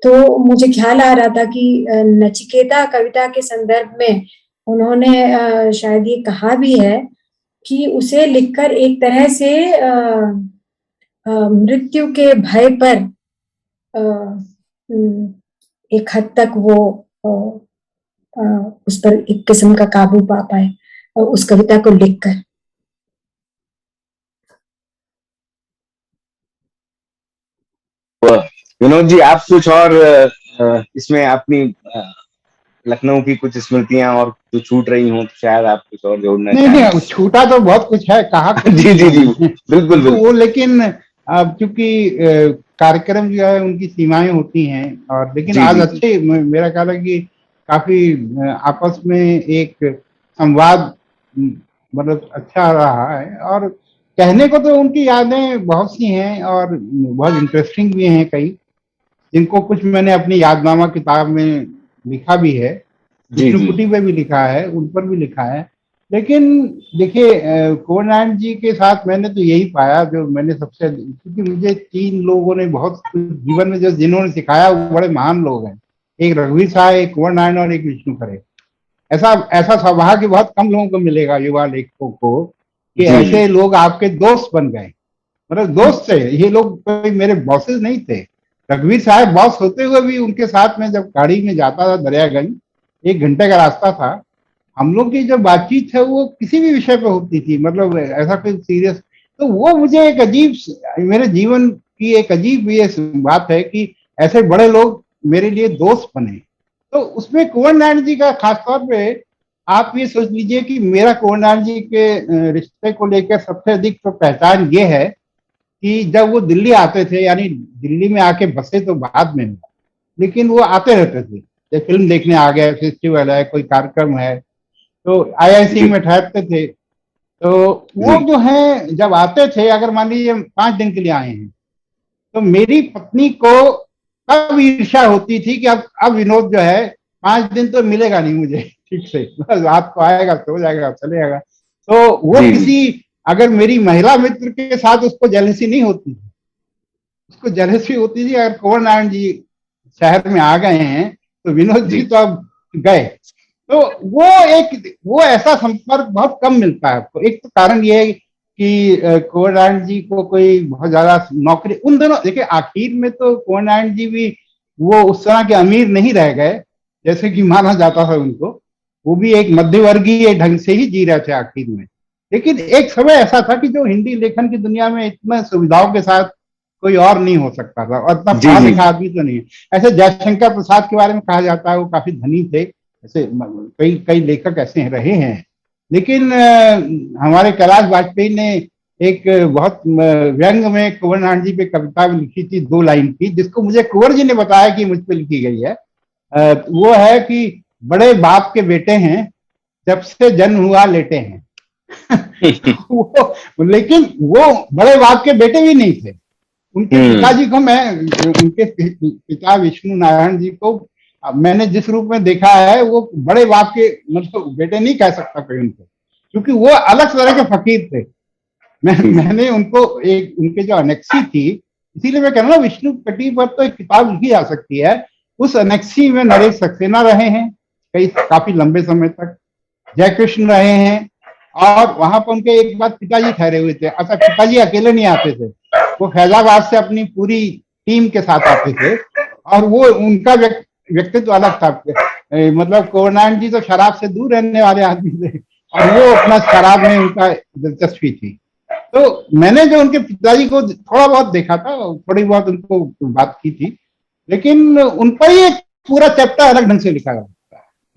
तो मुझे ख्याल आ रहा था कि नचिकेता कविता के संदर्भ में उन्होंने शायद ये कहा भी है कि उसे लिखकर एक तरह से मृत्यु के भय पर एक हद तक वो उस पर एक किस्म का काबू पा पाए उस कविता को लिखकर। विनोद जी, आप कुछ और इसमें अपनी लखनऊ की कुछ स्मृतियां और जो छूट रही हों, तो शायद आप कुछ और जोड़ना चाहें। नहीं, छूटा तो बहुत कुछ है, कहा जी जी जी, बिल्कुल बिल्कुल। वो लेकिन अब चूंकि कार्यक्रम जो है उनकी सीमाएं होती हैं, और लेकिन आज अच्छे, मेरा ख्याल है कि काफी आपस में एक संवाद मतलब अच्छा रहा है। और कहने को तो उनकी यादें बहुत सी हैं और बहुत इंटरेस्टिंग भी हैं कई, जिनको कुछ मैंने अपनी यादनामा किताब में लिखा भी है, विष्णुकुटी पे भी लिखा है, उन पर भी लिखा है। लेकिन देखिए, कुंवर नारायण जी के साथ मैंने तो यही पाया जो मैंने सबसे, क्योंकि मुझे 3 लोगों ने बहुत जीवन में जो जिन्होंने सिखाया वो बड़े महान लोग हैं। एक रघुवीर साहब, एक कुंवर नारायण और एक विष्णु खरे। ऐसा सौभाग्य बहुत कम लोगों को मिलेगा युवा लेखकों को कि ऐसे लोग आपके दोस्त बन गए। मतलब दोस्त थे ये लोग, कोई मेरे बॉसेस नहीं थे। रघुवीर साहब बॉस होते हुए भी उनके साथ में जब गाड़ी में जाता था दरियागंज, 1 घंटे का रास्ता था, हम लोग की जो बातचीत है वो किसी भी विषय पे होती थी, मतलब ऐसा कोई सीरियस। तो वो मुझे एक अजीब, मेरे जीवन की एक अजीब ये बात है कि ऐसे बड़े लोग मेरे लिए दोस्त बने। तो उसमें कुंवर नारायण जी का खासतौर पे आप ये सोच लीजिए कि मेरा कुंवर नारायण जी के रिश्ते को लेकर सबसे अधिक तो पहचान ये है कि जब वो दिल्ली आते थे, यानी दिल्ली में आके बसे तो बाद में, लेकिन वो आते रहते थे, जब फिल्म देखने आ गए, फेस्टिवल है, कोई कार्यक्रम है, तो आईआईसी में ठहरते थे। तो वो जो है जब आते थे, अगर मान लीजिए 5 दिन के लिए आए हैं, तो मेरी पत्नी को कब ईर्ष्या होती थी कि अब विनोद जो है 5 दिन तो मिलेगा नहीं मुझे ठीक से, बस रात को आएगा, सो जाएगा, चले जाएगा। तो वो किसी, अगर मेरी महिला मित्र के साथ उसको जेलसी नहीं होती थी, उसको जेलसी होती थी अगर कुंवर नारायण जी शहर में आ गए हैं तो विनोद जी तो अब गए। तो वो ऐसा संपर्क बहुत कम मिलता है आपको। एक तो कारण ये है कि कुंवर नारायण जी को कोई बहुत ज्यादा नौकरी, उन दोनों देखिए आखिर में तो कुंवर नारायण जी भी वो उस तरह के अमीर नहीं रह गए जैसे कि माना जाता था उनको, वो भी एक मध्यवर्गीय ढंग से ही जी रहे थे आखिर में। लेकिन एक समय ऐसा था कि जो हिंदी लेखन की दुनिया में इतना सुविधाओं के साथ कोई और नहीं हो सकता था, और इतना पढ़ा लिखा आदमी तो नहीं। ऐसे जयशंकर प्रसाद के बारे में कहा जाता है वो काफी धनी थे, ऐसे कई लेखक ऐसे रहे हैं। लेकिन हमारे कैलाश वाजपेयी ने एक बहुत व्यंग में कुंवर नारायण जी पे कविता लिखी थी 2 लाइन की, जिसको मुझे कुंवर जी ने बताया कि मुझ पे लिखी गई है। वो है कि बड़े बाप के बेटे हैं, जब से जन्म हुआ लेटे हैं लेकिन वो बड़े बाप के बेटे भी नहीं थे। उनके पिताजी को उनके पिता विष्णु नारायण जी को मैंने जिस रूप में देखा है, वो बड़े बाप के मतलब बेटे नहीं कह सकता कोई उनको, क्योंकि वो अलग तरह के फकीर थे। मैंने उनको उनके जो अनेक्सी थी, इसीलिए मैं कह रहा हूँ विष्णु कटी पर तो एक किताब लिखी जा सकती है। उस अनेक्सी में नरेश सक्सेना रहे हैं काफी लंबे समय तक, जयकृष्ण रहे हैं, और वहां पर उनके एक बार पिताजी ठहरे हुए थे। अच्छा, पिताजी अकेले नहीं आते थे, वो फैजाबाद से अपनी पूरी टीम के साथ आते थे, और वो उनका व्यक्तित्व अलग था। मतलब कुंवर नारायण जी तो शराब से दूर रहने वाले आदमी थे, और वो अपना शराब में उनका दिलचस्पी थी। तो मैंने जो उनके पिताजी को थोड़ा बहुत देखा था, थोड़ी बहुत उनको बात की थी, लेकिन उन पर ही एक पूरा चैप्टर अलग ढंग से लिखा गया था।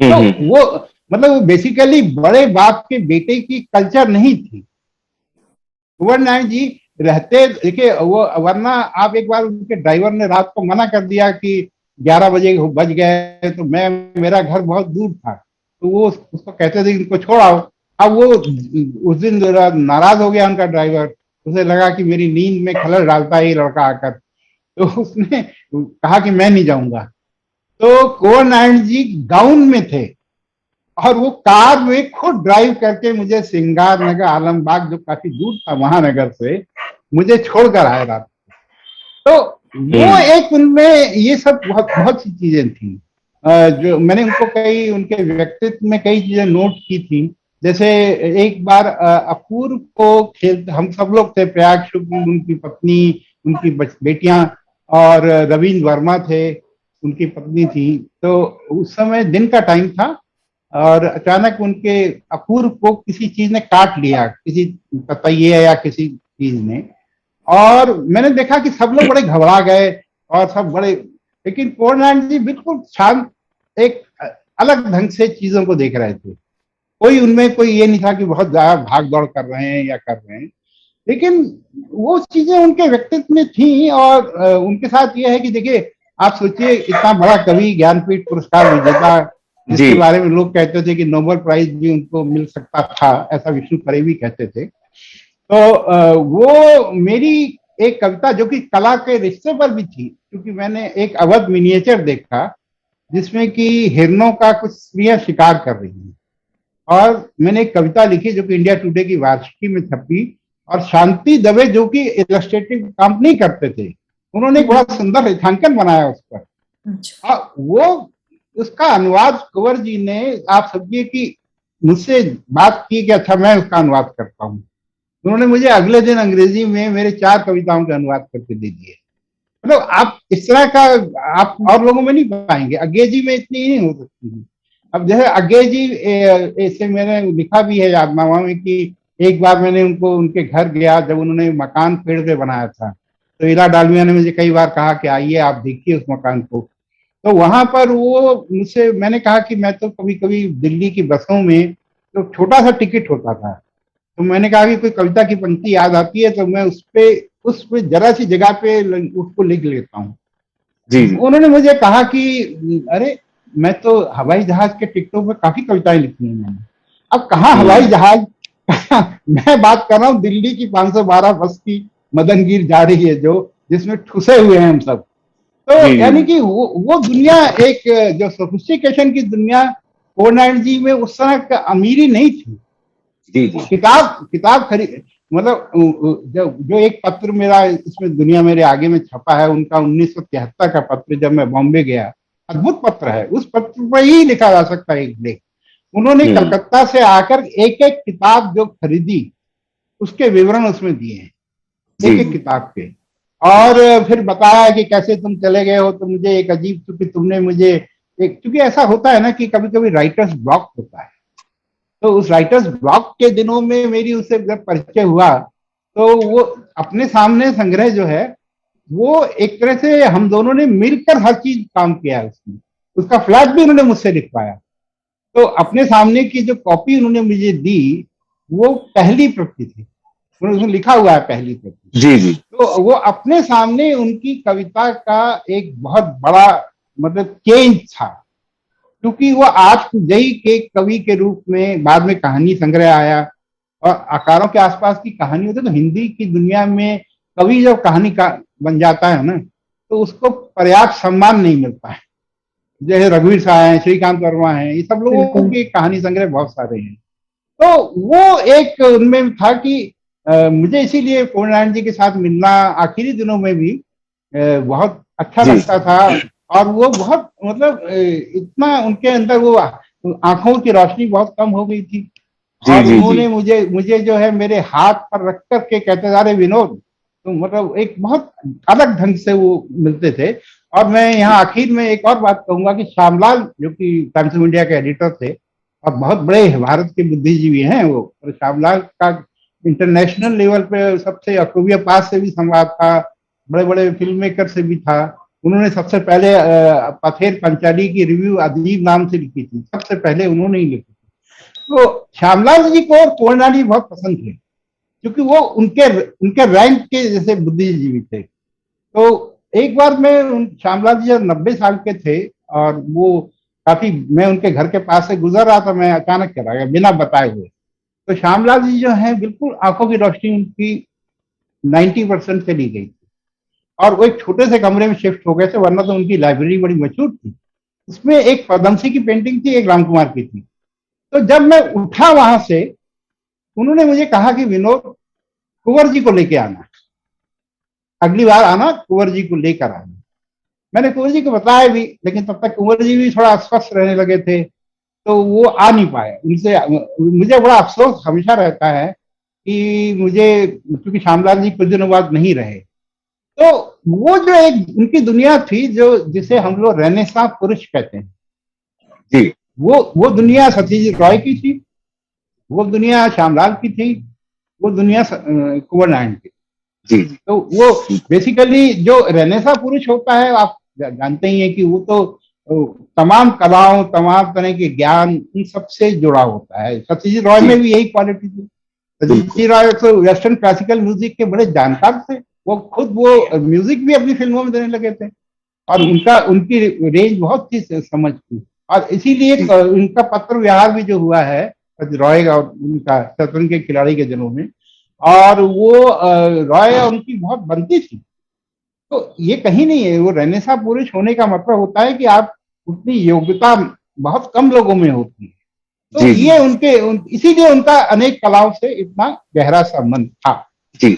तो वो मतलब बेसिकली बड़े बाप के बेटे की कल्चर नहीं थी। कुंवर नारायण जी रहते, देखिए वो, वरना आप एक बार उनके ड्राइवर ने रात को मना कर दिया कि 11 बजे बज गए, तो मेरा घर बहुत दूर था, तो वो उसको कहते थे कि उनको छोड़ाओ। अब वो उस दिन नाराज हो गया उनका ड्राइवर, उसे लगा कि मेरी नींद में खलल डालता है ये लड़का आकर, तो उसने कहा कि मैं नहीं जाऊंगा। तो कुंवर नारायण जी गाउन में थे, और वो कार में खुद ड्राइव करके मुझे सिंगार नगर, आलमबाग जो काफी दूर था महानगर से, मुझे छोड़कर आए रात। तो वो एक उनमें ये सब बहुत सी चीजें थी जो मैंने उनके व्यक्तित्व में कई चीजें नोट की थी। जैसे एक बार अपूर्व को हम सब लोग थे, प्रयाग शुक्ल, उनकी पत्नी, उनकी बेटियां, और रविंद्र वर्मा थे, उनकी पत्नी थी। तो उस समय दिन का टाइम था, और अचानक उनके अपूर्व को किसी चीज ने काट लिया, किसी पतैये या किसी चीज ने, और मैंने देखा कि सब लोग बड़े घबरा गए, और सब बड़े, लेकिन कुंवर नारायण जी बिल्कुल शांत, एक अलग ढंग से चीजों को देख रहे थे। उनमें कोई ये नहीं था कि बहुत ज्यादा भाग दौड़ कर रहे हैं या कर रहे हैं, लेकिन वो चीजें उनके व्यक्तित्व में थी। और उनके साथ ये है कि देखिए, आप सोचिए, इतना बड़ा कवि, ज्ञानपीठ पुरस्कार विजेता, जिसके बारे में लोग कहते थे कि नोबेल प्राइज भी उनको मिल सकता था, ऐसा विष्णु परे भी कहते थे। तो वो मेरी एक कविता जो कि कला के रिश्ते पर भी थी, क्योंकि मैंने एक अवध मिनिएचर देखा जिसमें कि हिरणों का कुछ स्त्रियां शिकार कर रही हैं, और मैंने एक कविता लिखी जो कि इंडिया टुडे की वार्षिकी में छपी, और शांति दवे जो कि इलस्ट्रेटिव काम नहीं करते थे, उन्होंने एक बड़ा सुंदर रेखांकन बनाया उस पर। और वो उसका अनुवाद कुंवर जी ने, आप समझिए कि मुझसे बात की कि अच्छा मैं उसका अनुवाद करता हूँ, उन्होंने मुझे अगले दिन अंग्रेजी में मेरे 4 कविताओं के अनुवाद करके दे दिए। मतलब आप इस तरह का आप और लोगों में नहीं पाएंगे, अंग्रेजी में इतनी नहीं हो सकती है। अब जैसे अंग्रेजी ऐसे मैंने लिखा भी है यादनामा में कि एक बार मैंने उनके घर गया, जब उन्होंने मकान पेड़ पे बनाया था, तो इला डालमिया ने मुझे कई बार कहा कि आइए आप देखिए उस मकान को। तो वहां पर वो मुझसे, मैंने कहा कि मैं तो कभी कभी दिल्ली की बसों में तो छोटा सा टिकट होता था, तो मैंने कहा कि कोई कविता की पंक्ति याद आती है तो मैं उस पे जरा सी जगह पे उसको लिख लेता हूँ। जी। उन्होंने मुझे कहा कि अरे मैं तो हवाई जहाज के टिकटों पे काफी कविताएं लिखी हैं मैंने। अब कहाँ हवाई जहाज मैं बात कर रहा हूँ दिल्ली की 512 बस की मदनगीर जा रही है जो, जिसमें ठुसे हुए हैं हम सब। तो जी जी यानी जी कि वो दुनिया एक जो सोफिस्टिकेशन की दुनिया, कोनारायण जी में उस तरह का अमीरी नहीं थी। जी जी किताब किताब खरीद, मतलब जो जो एक पत्र मेरा इसमें दुनिया मेरे आगे में छपा है उनका 1973 का पत्र, जब मैं बॉम्बे गया, अद्भुत पत्र है, उस पत्र पर ही लिखा जा सकता है एक लेख। उन्होंने हम्म कलकत्ता से आकर एक एक किताब जो खरीदी उसके विवरण उसमें दिए हैं, जी एक एक किताब के। और फिर बताया कि कैसे तुम चले गए हो, तो मुझे एक अजीब, क्योंकि तुमने मुझे एक, क्योंकि ऐसा होता है ना कि कभी कभी राइटर्स ब्लॉक होता है, तो उस राइटर्स ब्लॉक के दिनों में मेरी उससे जब परिचय हुआ, तो वो अपने सामने संग्रह जो है वो एक तरह से हम दोनों ने मिलकर हर चीज काम किया है उसमें। उसका फ्लैट भी उन्होंने मुझसे लिखवाया। तो अपने सामने की जो कॉपी उन्होंने मुझे दी वो पहली प्रति थी, उन्होंने उसमें लिखा हुआ है पहली प्रति। जी जी तो वो अपने सामने उनकी कविता का एक बहुत बड़ा मतलब चेंज था, क्योंकि वो आज जई के कवि के रूप में बाद में कहानी संग्रह आया, और आकारों के आसपास की कहानी होती है। तो हिंदी की दुनिया में कवि जब कहानी का बन जाता है ना, तो उसको पर्याप्त सम्मान नहीं मिलता है। जैसे रघुवीर शाह हैं, श्रीकांत वर्मा हैं, ये सब लोगों बिल्कुल। के कहानी संग्रह बहुत सारे हैं। तो वो एक उनमें था कि मुझे इसीलिए पूर्णानंद जी के साथ मिलना आखिरी दिनों में भी बहुत अच्छा जी लगता था। और वो बहुत मतलब इतना उनके अंदर वो आंखों की रोशनी बहुत कम हो गई थी। जी और जी जी उन्होंने मुझे मुझे जो है मेरे हाथ पर रख करके कहते जा रहे विनोद, तो मतलब एक बहुत अलग ढंग से वो मिलते थे। और मैं यहाँ आखिर में एक और बात कहूंगा कि श्यामलाल जो कि टाइम्स ऑफ इंडिया के एडिटर थे और बहुत बड़े भारत के बुद्धिजीवी हैं वो, और श्यामलाल का इंटरनेशनल लेवल पे सबसे अक्टूबिया पास से भी संवाद था, बड़े बड़े फिल्म मेकर से भी था। उन्होंने सबसे पहले पथेर पंचाली की रिव्यू अदीब नाम से लिखी थी, सबसे पहले उन्होंने ही लिखी। तो श्यामलाल जी को कोरनानी बहुत पसंद थे, क्योंकि वो उनके उनके रैंक के जैसे बुद्धिजीवी थे। तो एक बार मैं श्यामलाल जी जब 90 साल के थे, और वो काफी, मैं उनके घर के पास से गुजर रहा था, मैं अचानक चला गया बिना बताए हुए। तो श्यामलाल जी जो है बिल्कुल आंखों की रोशनी उनकी 90% चली गई थी, और वो एक छोटे से कमरे में शिफ्ट हो गए थे, वरना तो उनकी लाइब्रेरी बड़ी मशहूर थी। उसमें एक पदमसी की पेंटिंग थी, एक राम कुमार की थी। तो जब मैं उठा वहां से, उन्होंने मुझे कहा कि विनोद, कुंवर जी को लेके आना, अगली बार आना कुंवर जी को लेकर आना। मैंने कुंवर जी को बताया भी, लेकिन तब तक कुंवर जी भी थोड़ा अस्वस्थ रहने लगे थे, तो वो आ नहीं पाए। उनसे मुझे बड़ा अफसोस हमेशा रहता है कि मुझे, क्योंकि श्यामलाल जी कुछ दिनों बाद नहीं रहे। तो वो जो एक उनकी दुनिया थी, जो जिसे हम लोग रेनेसां पुरुष कहते हैं, जी वो दुनिया सत्यजीत रॉय की थी, वो दुनिया श्यामलाल की थी, वो दुनिया कुंवर नारायण की। जी तो वो बेसिकली जो रेनेसा पुरुष होता है, आप जानते ही हैं कि वो तो तमाम कलाओं, तमाम तरह के ज्ञान, इन सबसे जुड़ा होता है। सत्यजीत रॉय जी में भी यही क्वालिटी थी। बिल्कुल सत्यजीत रॉय तो वेस्टर्न क्लासिकल म्यूजिक के बड़े जानकार थे, वो खुद वो म्यूजिक भी अपनी फिल्मों में देने लगे थे, और उनका उनकी रेंज बहुत थी समझ की। और इसीलिए जी उनका पत्र व्यवहार भी जो हुआ है रॉय और उनका शतरंज के खिलाड़ी के दिनों में, और वो रॉय और उनकी बहुत बनती थी। तो ये कहीं नहीं है, वो रेनेसां पुरुष होने का मतलब होता है कि आप, उतनी योग्यता बहुत कम लोगों में होती है। तो जी जी ये इसीलिए उनका अनेक कलाओं से इतना गहरा संबंध था। जी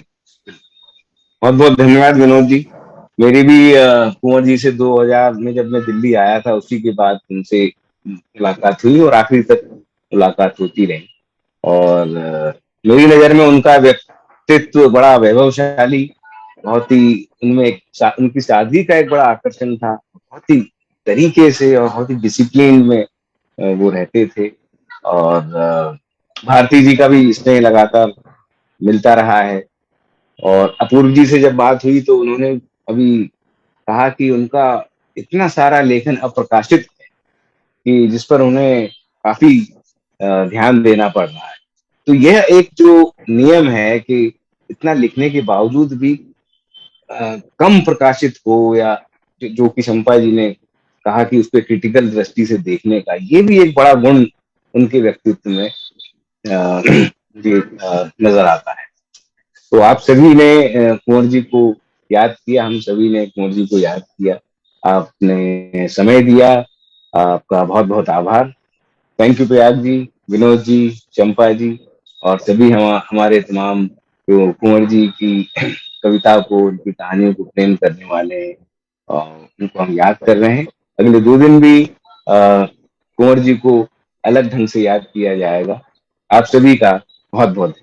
बहुत बहुत धन्यवाद विनोद जी। मेरी भी कुंवर जी से 2000 में जब मैं दिल्ली आया था उसी के बाद उनसे मुलाकात हुई और आखिरी तक मुलाकात होती रही। और मेरी नजर में उनका व्यक्तित्व बड़ा वैभवशाली, बहुत ही उनमें उनकी सादगी का एक बड़ा आकर्षण था। बहुत ही तरीके से और बहुत ही डिसिप्लिन में वो रहते थे। और भारती जी का भी स्नेह लगातार मिलता रहा है। और अपूर्व जी से जब बात हुई तो उन्होंने अभी कहा कि उनका इतना सारा लेखन अप्रकाशित है कि जिस पर उन्हें काफी ध्यान देना पड़ रहा है। तो यह एक जो नियम है कि इतना लिखने के बावजूद भी कम प्रकाशित हो, या जो कि शंपा जी ने कहा कि उस पर क्रिटिकल दृष्टि से देखने का, ये भी एक बड़ा गुण उनके व्यक्तित्व में जी नजर आता है। तो आप सभी ने कुंवर जी को याद किया, हम सभी ने कुंवर जी को याद किया। आपने समय दिया, आपका बहुत बहुत आभार। थैंक यू प्रयाग जी, विनोद जी, चंपा जी, और सभी हमारे तमाम जो कुंवर जी की कविता को, उनकी कहानियों को प्रेम करने वाले हैं, उनको हम याद कर रहे हैं। अगले 2 दिन भी कुंवर जी को अलग ढंग से याद किया जाएगा। आप सभी का बहुत बहुत